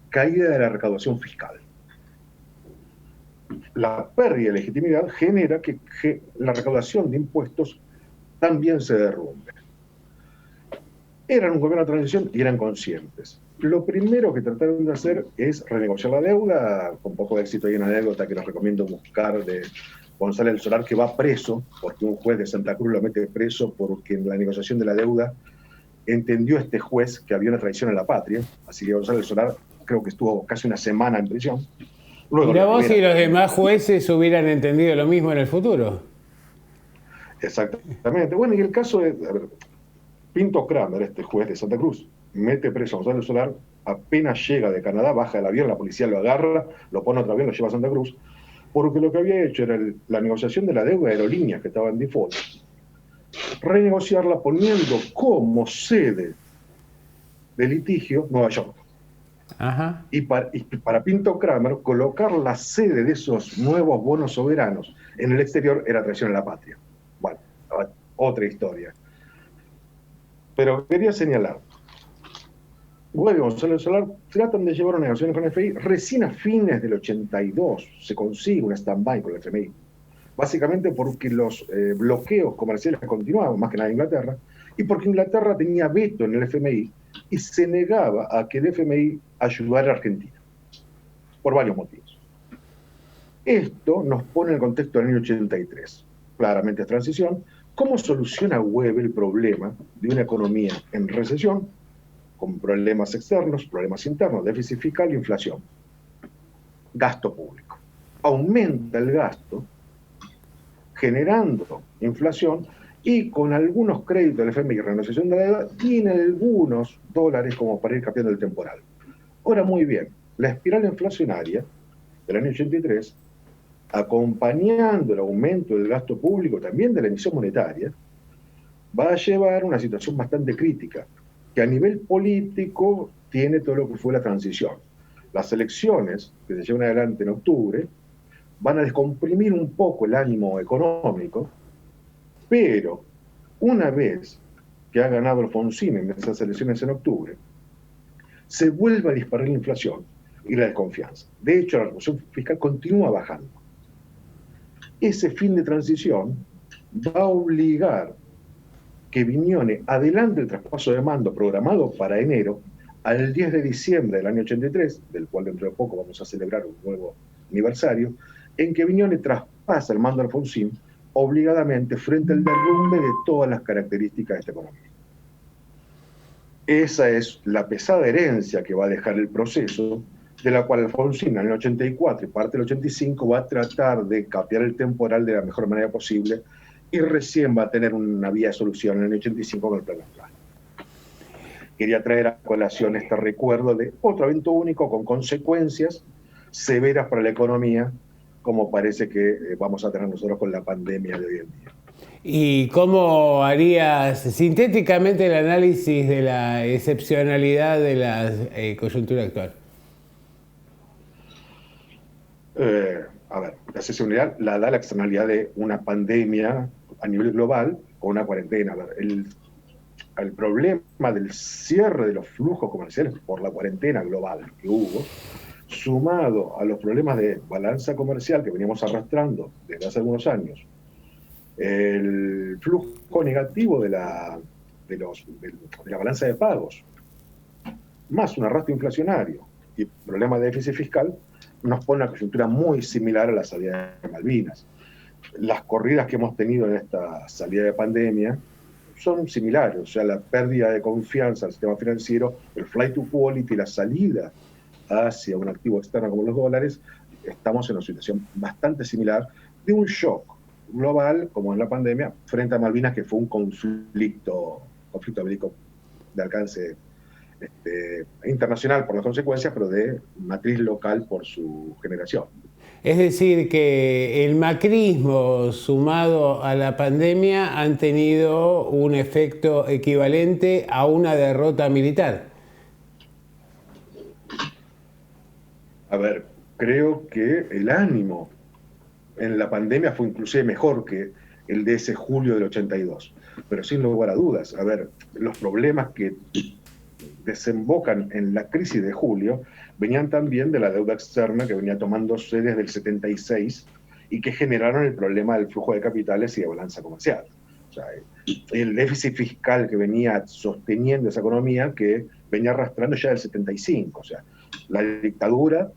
caída de la recaudación fiscal. La pérdida de legitimidad genera que la recaudación de impuestos también se derrumbe. Eran un gobierno de transición y eran conscientes. Lo primero que trataron de hacer es renegociar la deuda, con poco de éxito. Hay una anécdota que les recomiendo buscar de González del Solar, que va preso, porque un juez de Santa Cruz lo mete preso porque en la negociación de la deuda entendió este juez que había una traición a la patria, así que González del Solar creo que estuvo casi una semana en prisión. Luego, mirá vos si los demás jueces hubieran entendido lo mismo en el futuro. Exactamente. Bueno, y el caso de Pinto Kramer, este juez de Santa Cruz, mete preso a González del Solar, apenas llega de Canadá, baja del avión, la policía lo agarra, lo pone otro avión, lo lleva a Santa Cruz, porque lo que había hecho era la negociación de la deuda de aerolíneas que estaba en default, renegociarla poniendo como sede de litigio Nueva York. Ajá. Y para Pinto Kramer, colocar la sede de esos nuevos bonos soberanos en el exterior era traición a la patria. Bueno, otra historia. Pero quería señalar, Güell y González del Solar tratan de llevar negociaciones con el FMI. Recién a fines del 82 se consigue un stand-by con el FMI. Básicamente porque los bloqueos comerciales continuaban, más que nada en Inglaterra, y porque Inglaterra tenía veto en el FMI y se negaba a que el FMI ayudara a Argentina, por varios motivos. Esto nos pone en el contexto del año 83. Claramente es transición. ¿Cómo soluciona Güell el problema de una economía en recesión, con problemas externos, problemas internos, déficit fiscal e inflación? Gasto público. Aumenta el gasto, generando inflación, y con algunos créditos del FMI y renegociación de la deuda, tiene algunos dólares como para ir cambiando el temporal. Ahora, muy bien, la espiral inflacionaria del año 83, acompañando el aumento del gasto público, también de la emisión monetaria, va a llevar a una situación bastante crítica, que a nivel político tiene todo lo que fue la transición. Las elecciones que se llevan adelante en octubre van a descomprimir un poco el ánimo económico, pero una vez que ha ganado Alfonsín en esas elecciones en octubre, se vuelve a disparar la inflación y la desconfianza. De hecho, la recaudación fiscal continúa bajando. Ese fin de transición va a obligar que Viñone adelante el traspaso de mando programado para enero al 10 de diciembre del año 83, del cual dentro de poco vamos a celebrar un nuevo aniversario, en que Viñone traspasa el mando a Alfonsín obligadamente frente al derrumbe de todas las características de esta economía. Esa es la pesada herencia que va a dejar el proceso, de la cual Alfonsín en el 84 y parte del 85 va a tratar de capear el temporal de la mejor manera posible, y recién va a tener una vía de solución en el 85 con el plan actual. Quería traer a colación este recuerdo de otro evento único con consecuencias severas para la economía, como parece que vamos a tener nosotros con la pandemia de hoy en día. ¿Y cómo harías sintéticamente el análisis de la excepcionalidad de la coyuntura actual? A ver, la excepcionalidad la da la externalidad de una pandemia a nivel global con una cuarentena. A ver, el problema del cierre de los flujos comerciales por la cuarentena global que hubo, sumado a los problemas de balanza comercial que veníamos arrastrando desde hace algunos años, el flujo negativo de la balanza de pagos, más un arrastre inflacionario y problemas de déficit fiscal, nos pone una coyuntura muy similar a la salida de Malvinas. Las corridas que hemos tenido en esta salida de pandemia son similares, o sea, la pérdida de confianza al sistema financiero, el flight to quality, la salida hacia un activo externo como los dólares. Estamos en una situación bastante similar de un shock global, como en la pandemia, frente a Malvinas, que fue un conflicto bélico de alcance internacional por las consecuencias, pero de matriz local por su generación. Es decir, que el macrismo sumado a la pandemia han tenido un efecto equivalente a una derrota militar. A ver, creo que el ánimo en la pandemia fue inclusive mejor que el de ese julio del 82. Pero sin lugar a dudas, a ver, los problemas que desembocan en la crisis de julio venían también de la deuda externa que venía tomándose desde el 76 y que generaron el problema del flujo de capitales y de balanza comercial. O sea, el déficit fiscal que venía sosteniendo esa economía que venía arrastrando ya del 75. O sea, la dictadura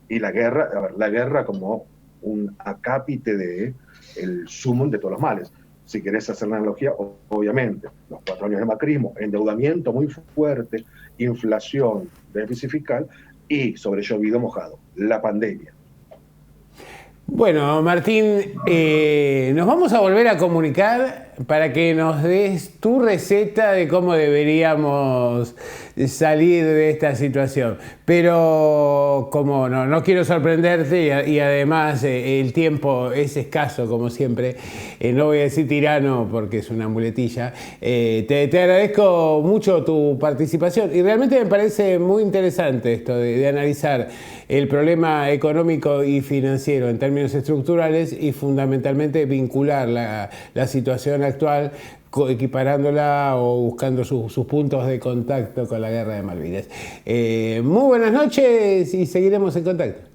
y la guerra, a ver, la guerra como un acápite de el sumum de todos los males. Si querés hacer la analogía, obviamente, los 4 años de macrismo, endeudamiento muy fuerte, inflación, déficit fiscal y sobre llovido mojado, la pandemia. Bueno, Martín, nos vamos a volver a comunicar para que nos des tu receta de cómo deberíamos salir de esta situación. Pero como no quiero sorprenderte y además el tiempo es escaso como siempre, no voy a decir tirano porque es una muletilla, te agradezco mucho tu participación y realmente me parece muy interesante esto de analizar el problema económico y financiero en términos estructurales y fundamentalmente vincular la situación actual equiparándola o buscando sus puntos de contacto con la guerra de Malvinas. Muy buenas noches y seguiremos en contacto.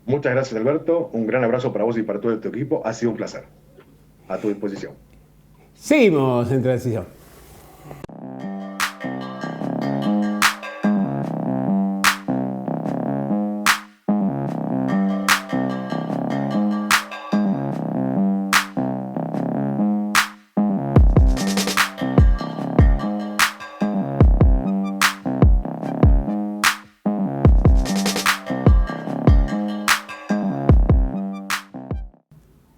Muchas gracias, Alberto. Un gran abrazo para vos y para todo tu equipo. Ha sido un placer. A tu disposición. Seguimos en transición.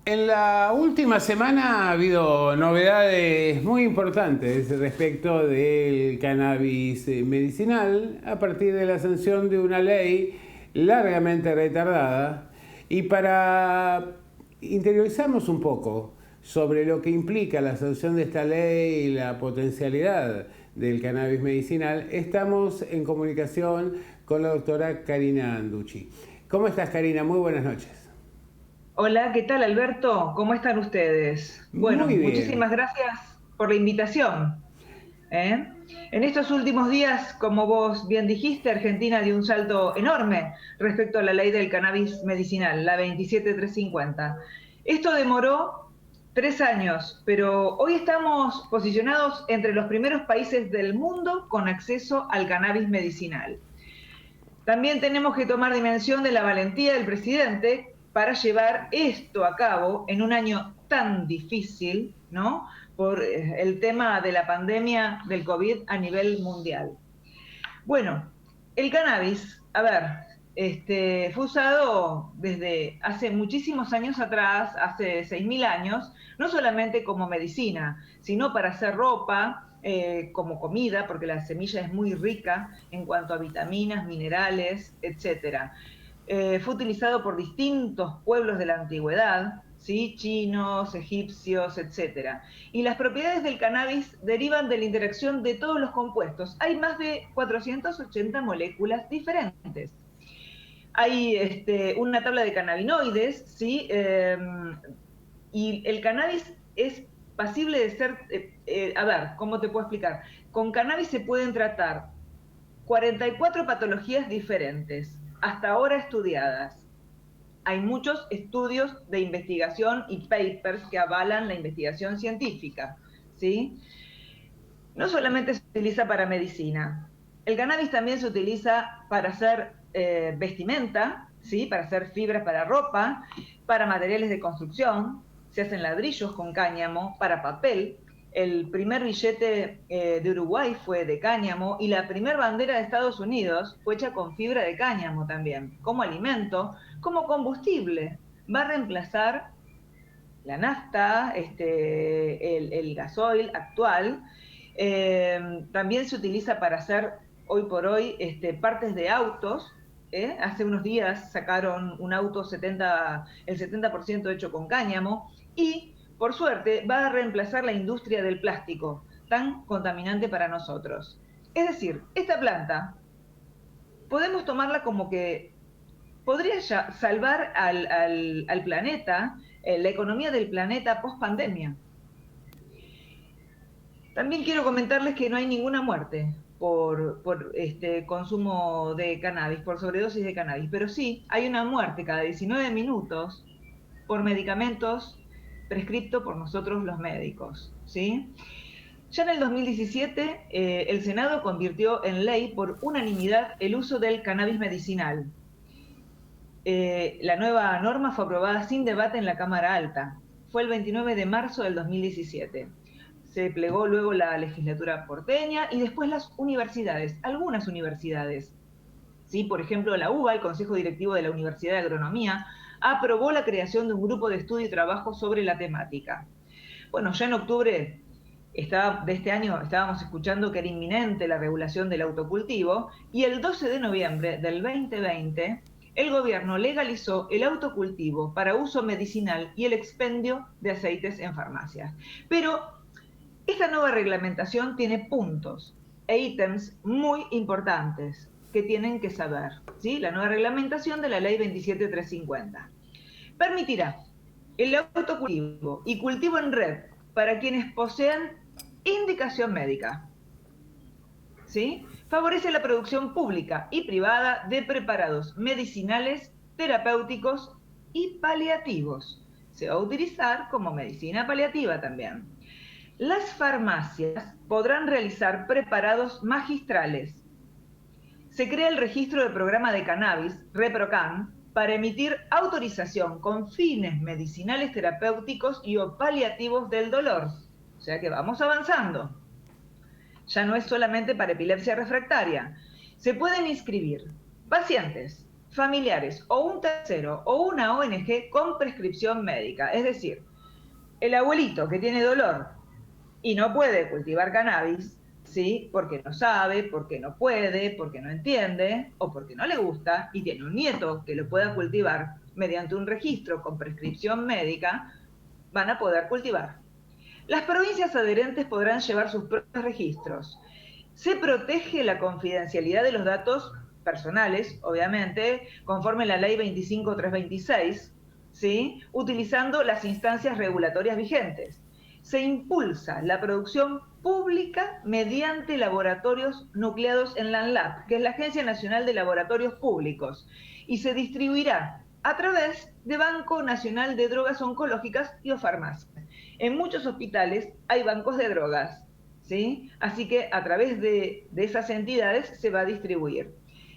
En la última semana ha habido novedades muy importantes respecto del cannabis medicinal a partir de la sanción de una ley largamente retardada. Y para interiorizarnos un poco sobre lo que implica la sanción de esta ley y la potencialidad del cannabis medicinal, estamos en comunicación con la doctora Karina Anducci. ¿Cómo estás, Karina? Muy buenas noches. Hola, ¿qué tal, Alberto? ¿Cómo están ustedes? Bueno, muchísimas gracias por la invitación. En estos últimos días, como vos bien dijiste, Argentina dio un salto enorme respecto a la ley del cannabis medicinal, la 27350. Esto demoró 3 años, pero hoy estamos posicionados entre los primeros países del mundo con acceso al cannabis medicinal. También tenemos que tomar dimensión de la valentía del presidente para llevar esto a cabo en un año tan difícil, ¿no?, por el tema de la pandemia del COVID a nivel mundial. Bueno, el cannabis, a ver, fue usado desde hace muchísimos años atrás, hace 6.000 años, no solamente como medicina, sino para hacer ropa, como comida, porque la semilla es muy rica en cuanto a vitaminas, minerales, etcétera. Fue utilizado por distintos pueblos de la antigüedad, ¿sí?, chinos, egipcios, etc. Y las propiedades del cannabis derivan de la interacción de todos los compuestos. Hay más de 480 moléculas diferentes. Hay una tabla de cannabinoides, ¿sí? Y el cannabis es pasible de ser, a ver, ¿cómo te puedo explicar? Con cannabis se pueden tratar 44 patologías diferentes, hasta ahora estudiadas. Hay muchos estudios de investigación y papers que avalan la investigación científica, ¿sí? No solamente se utiliza para medicina, el cannabis también se utiliza para hacer vestimenta, ¿sí?, para hacer fibras para ropa, para materiales de construcción, se hacen ladrillos con cáñamo, para papel. El primer billete de Uruguay fue de cáñamo y la primera bandera de Estados Unidos fue hecha con fibra de cáñamo también, como alimento, como combustible. Va a reemplazar la nafta, el gasoil actual. También se utiliza para hacer, hoy por hoy, partes de autos, Hace unos días sacaron un auto el 70% hecho con cáñamo y, por suerte, va a reemplazar la industria del plástico, tan contaminante para nosotros. Es decir, esta planta podemos tomarla como que podría ya salvar al planeta, la economía del planeta post pandemia. También quiero comentarles que no hay ninguna muerte por consumo de cannabis, por sobredosis de cannabis, pero sí hay una muerte cada 19 minutos por medicamentos prescriptos por nosotros los médicos, ¿sí? Ya en el 2017 el Senado convirtió en ley por unanimidad el uso del cannabis medicinal. La nueva norma fue aprobada sin debate en la Cámara Alta. Fue el 29 de marzo del 2017. Se plegó luego la legislatura porteña y después las universidades, algunas universidades. ¿Sí? Por ejemplo, la UBA, el Consejo Directivo de la Universidad de Agronomía, aprobó la creación de un grupo de estudio y trabajo sobre la temática. Bueno, ya en octubre de este año estábamos escuchando que era inminente la regulación del autocultivo y el 12 de noviembre del 2020 el gobierno legalizó el autocultivo para uso medicinal y el expendio de aceites en farmacias. Pero esta nueva reglamentación tiene puntos e ítems muy importantes que tienen que saber, ¿sí? La nueva reglamentación de la Ley 27350 permitirá el autocultivo y cultivo en red para quienes posean indicación médica, ¿sí? Favorece la producción pública y privada de preparados medicinales, terapéuticos y paliativos. Se va a utilizar como medicina paliativa también. Las farmacias podrán realizar preparados magistrales. Se crea el registro de programa de cannabis, ReproCan, para emitir autorización con fines medicinales, terapéuticos y o paliativos del dolor. O sea que vamos avanzando. Ya no es solamente para epilepsia refractaria. Se pueden inscribir pacientes, familiares o un tercero o una ONG con prescripción médica. Es decir, el abuelito que tiene dolor y no puede cultivar cannabis, ¿sí? Porque no sabe, porque no puede, porque no entiende o porque no le gusta y tiene un nieto que lo pueda cultivar mediante un registro con prescripción médica, van a poder cultivar. Las provincias adherentes podrán llevar sus propios registros. Se protege la confidencialidad de los datos personales, obviamente, conforme la Ley 25326, ¿sí? Utilizando las instancias regulatorias vigentes. Se impulsa la producción pública mediante laboratorios nucleados en la ANLAB, que es la Agencia Nacional de Laboratorios Públicos, y se distribuirá a través de Banco Nacional de Drogas Oncológicas y o farmacias. En muchos hospitales hay bancos de drogas, ¿sí? Así que a través de esas entidades se va a distribuir.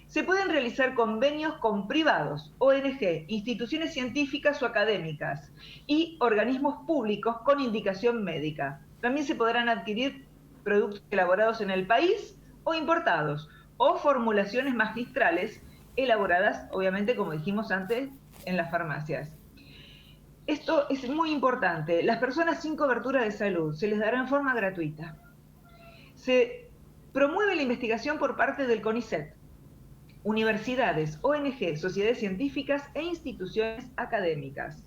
Se pueden realizar convenios con privados, ONG, instituciones científicas o académicas y organismos públicos con indicación médica. También se podrán adquirir productos elaborados en el país o importados, o formulaciones magistrales elaboradas, obviamente, como dijimos antes, en las farmacias. Esto es muy importante. Las personas sin cobertura de salud se les dará en forma gratuita. Se promueve la investigación por parte del CONICET, universidades, ONG, sociedades científicas e instituciones académicas.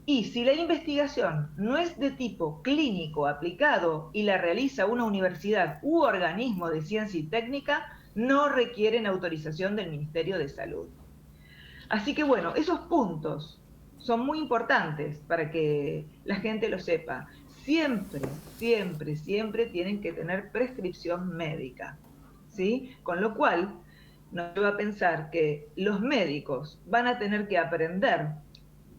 Y si la investigación no es de tipo clínico aplicado y la realiza una universidad u organismo de ciencia y técnica, no requieren autorización del Ministerio de Salud. Así que bueno, esos puntos son muy importantes para que la gente lo sepa. Siempre, siempre, siempre tienen que tener prescripción médica, ¿sí? Con lo cual, nos lleva a pensar que los médicos van a tener que aprender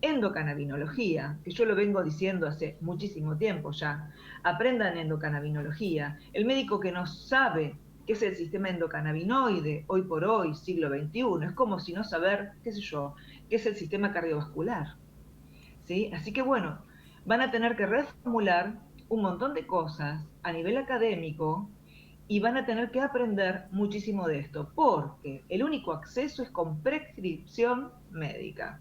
endocannabinología, que yo lo vengo diciendo hace muchísimo tiempo ya. Aprendan endocannabinología. El médico que no sabe qué es el sistema endocannabinoide, hoy por hoy, siglo XXI, es como si no saber, qué sé yo, qué es el sistema cardiovascular, ¿sí? Así que bueno, van a tener que reformular un montón de cosas a nivel académico y van a tener que aprender muchísimo de esto, porque el único acceso es con prescripción médica.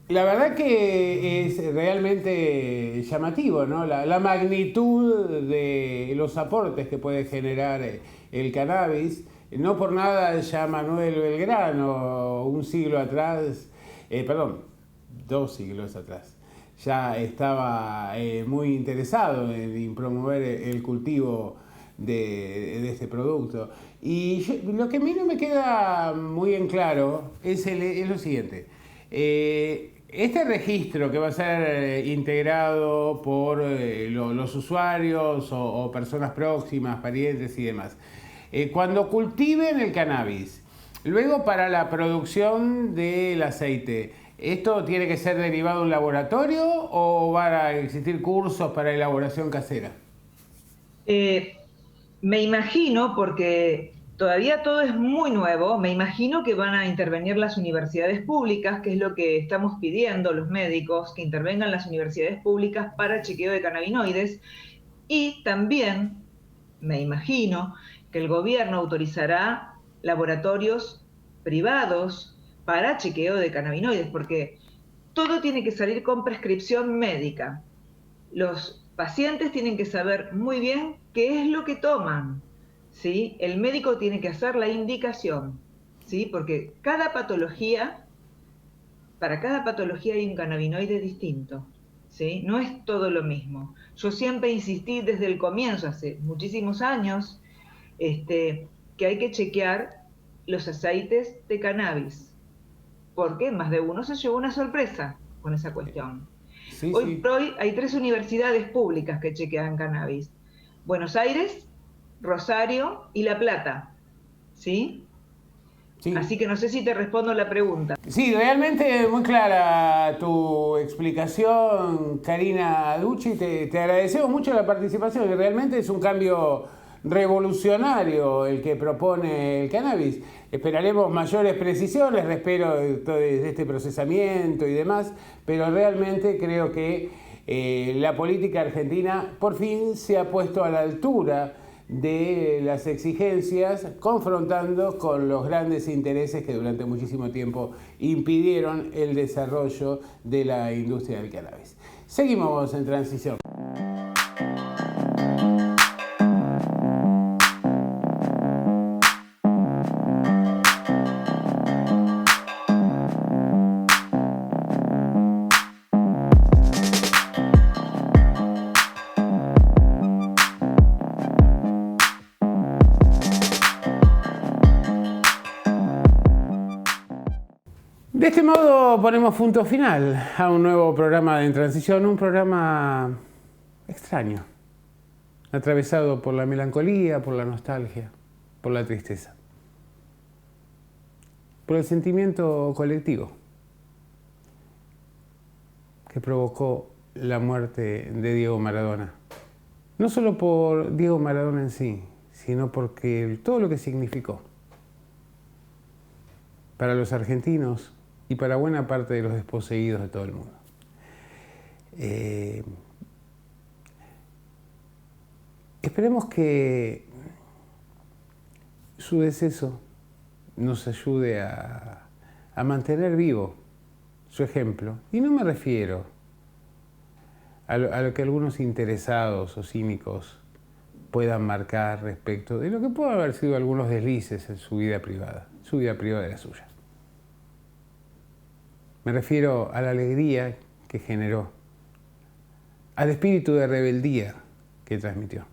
La verdad que es realmente llamativo, ¿no? La magnitud de los aportes que puede generar el cannabis No por nada ya Manuel Belgrano, un siglo atrás, 2 siglos atrás, ya estaba muy interesado en promover el cultivo de este producto. Y lo que a mí no me queda muy en claro es lo siguiente. Este registro que va a ser integrado por los usuarios o personas próximas, parientes y demás, cuando cultiven el cannabis, luego para la producción del aceite, ¿esto tiene que ser derivado de un laboratorio o van a existir cursos para elaboración casera? Me imagino, porque todavía todo es muy nuevo, me imagino que van a intervenir las universidades públicas, que es lo que estamos pidiendo los médicos, que intervengan las universidades públicas para chequeo de cannabinoides. Y también me imagino que el gobierno autorizará laboratorios privados para chequeo de cannabinoides, porque todo tiene que salir con prescripción médica. Los pacientes tienen que saber muy bien qué es lo que toman, ¿sí? El médico tiene que hacer la indicación, ¿sí? Porque para cada patología hay un cannabinoide distinto, ¿sí? No es todo lo mismo. Yo siempre insistí desde el comienzo, hace muchísimos años, que hay que chequear los aceites de cannabis, porque más de uno se llevó una sorpresa con esa cuestión. Sí, Hoy sí. por hoy hay 3 universidades públicas que chequean cannabis: Buenos Aires, Rosario y La Plata, ¿sí? Sí. Así que no sé si te respondo la pregunta. Sí, realmente muy clara tu explicación, Karina Ducci. Te agradecemos mucho la participación, y realmente es un cambio revolucionario el que propone el cannabis. Esperaremos mayores precisiones respecto de este procesamiento y demás, pero realmente creo que la política argentina por fin se ha puesto a la altura de las exigencias, confrontando con los grandes intereses que durante muchísimo tiempo impidieron el desarrollo de la industria del cannabis. Seguimos en transición. De este modo ponemos punto final a un nuevo programa de En Transición, un programa extraño, atravesado por la melancolía, por la nostalgia, por la tristeza, por el sentimiento colectivo que provocó la muerte de Diego Maradona. No solo por Diego Maradona en sí, sino porque todo lo que significó para los argentinos y para buena parte de los desposeídos de todo el mundo. Esperemos que su deceso nos ayude a mantener vivo su ejemplo. Y no me refiero a lo que algunos interesados o cínicos puedan marcar respecto de lo que pueden haber sido algunos deslices en su vida privada era suya. Me refiero a la alegría que generó, al espíritu de rebeldía que transmitió.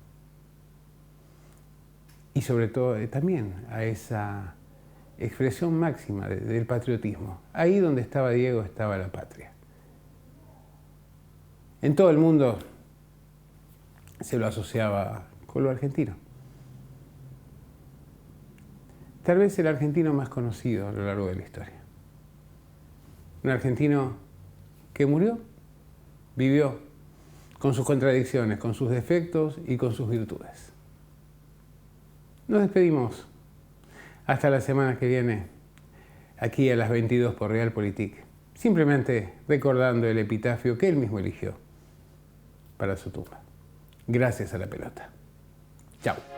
Y sobre todo también a esa expresión máxima del patriotismo. Ahí donde estaba Diego estaba la patria. En todo el mundo se lo asociaba con lo argentino. Tal vez el argentino más conocido a lo largo de la historia. Un argentino que murió, vivió con sus contradicciones, con sus defectos y con sus virtudes. Nos despedimos. Hasta la semana que viene, aquí a las 22 por Realpolitik, simplemente recordando el epitafio que él mismo eligió para su tumba. Gracias a la pelota. Chao.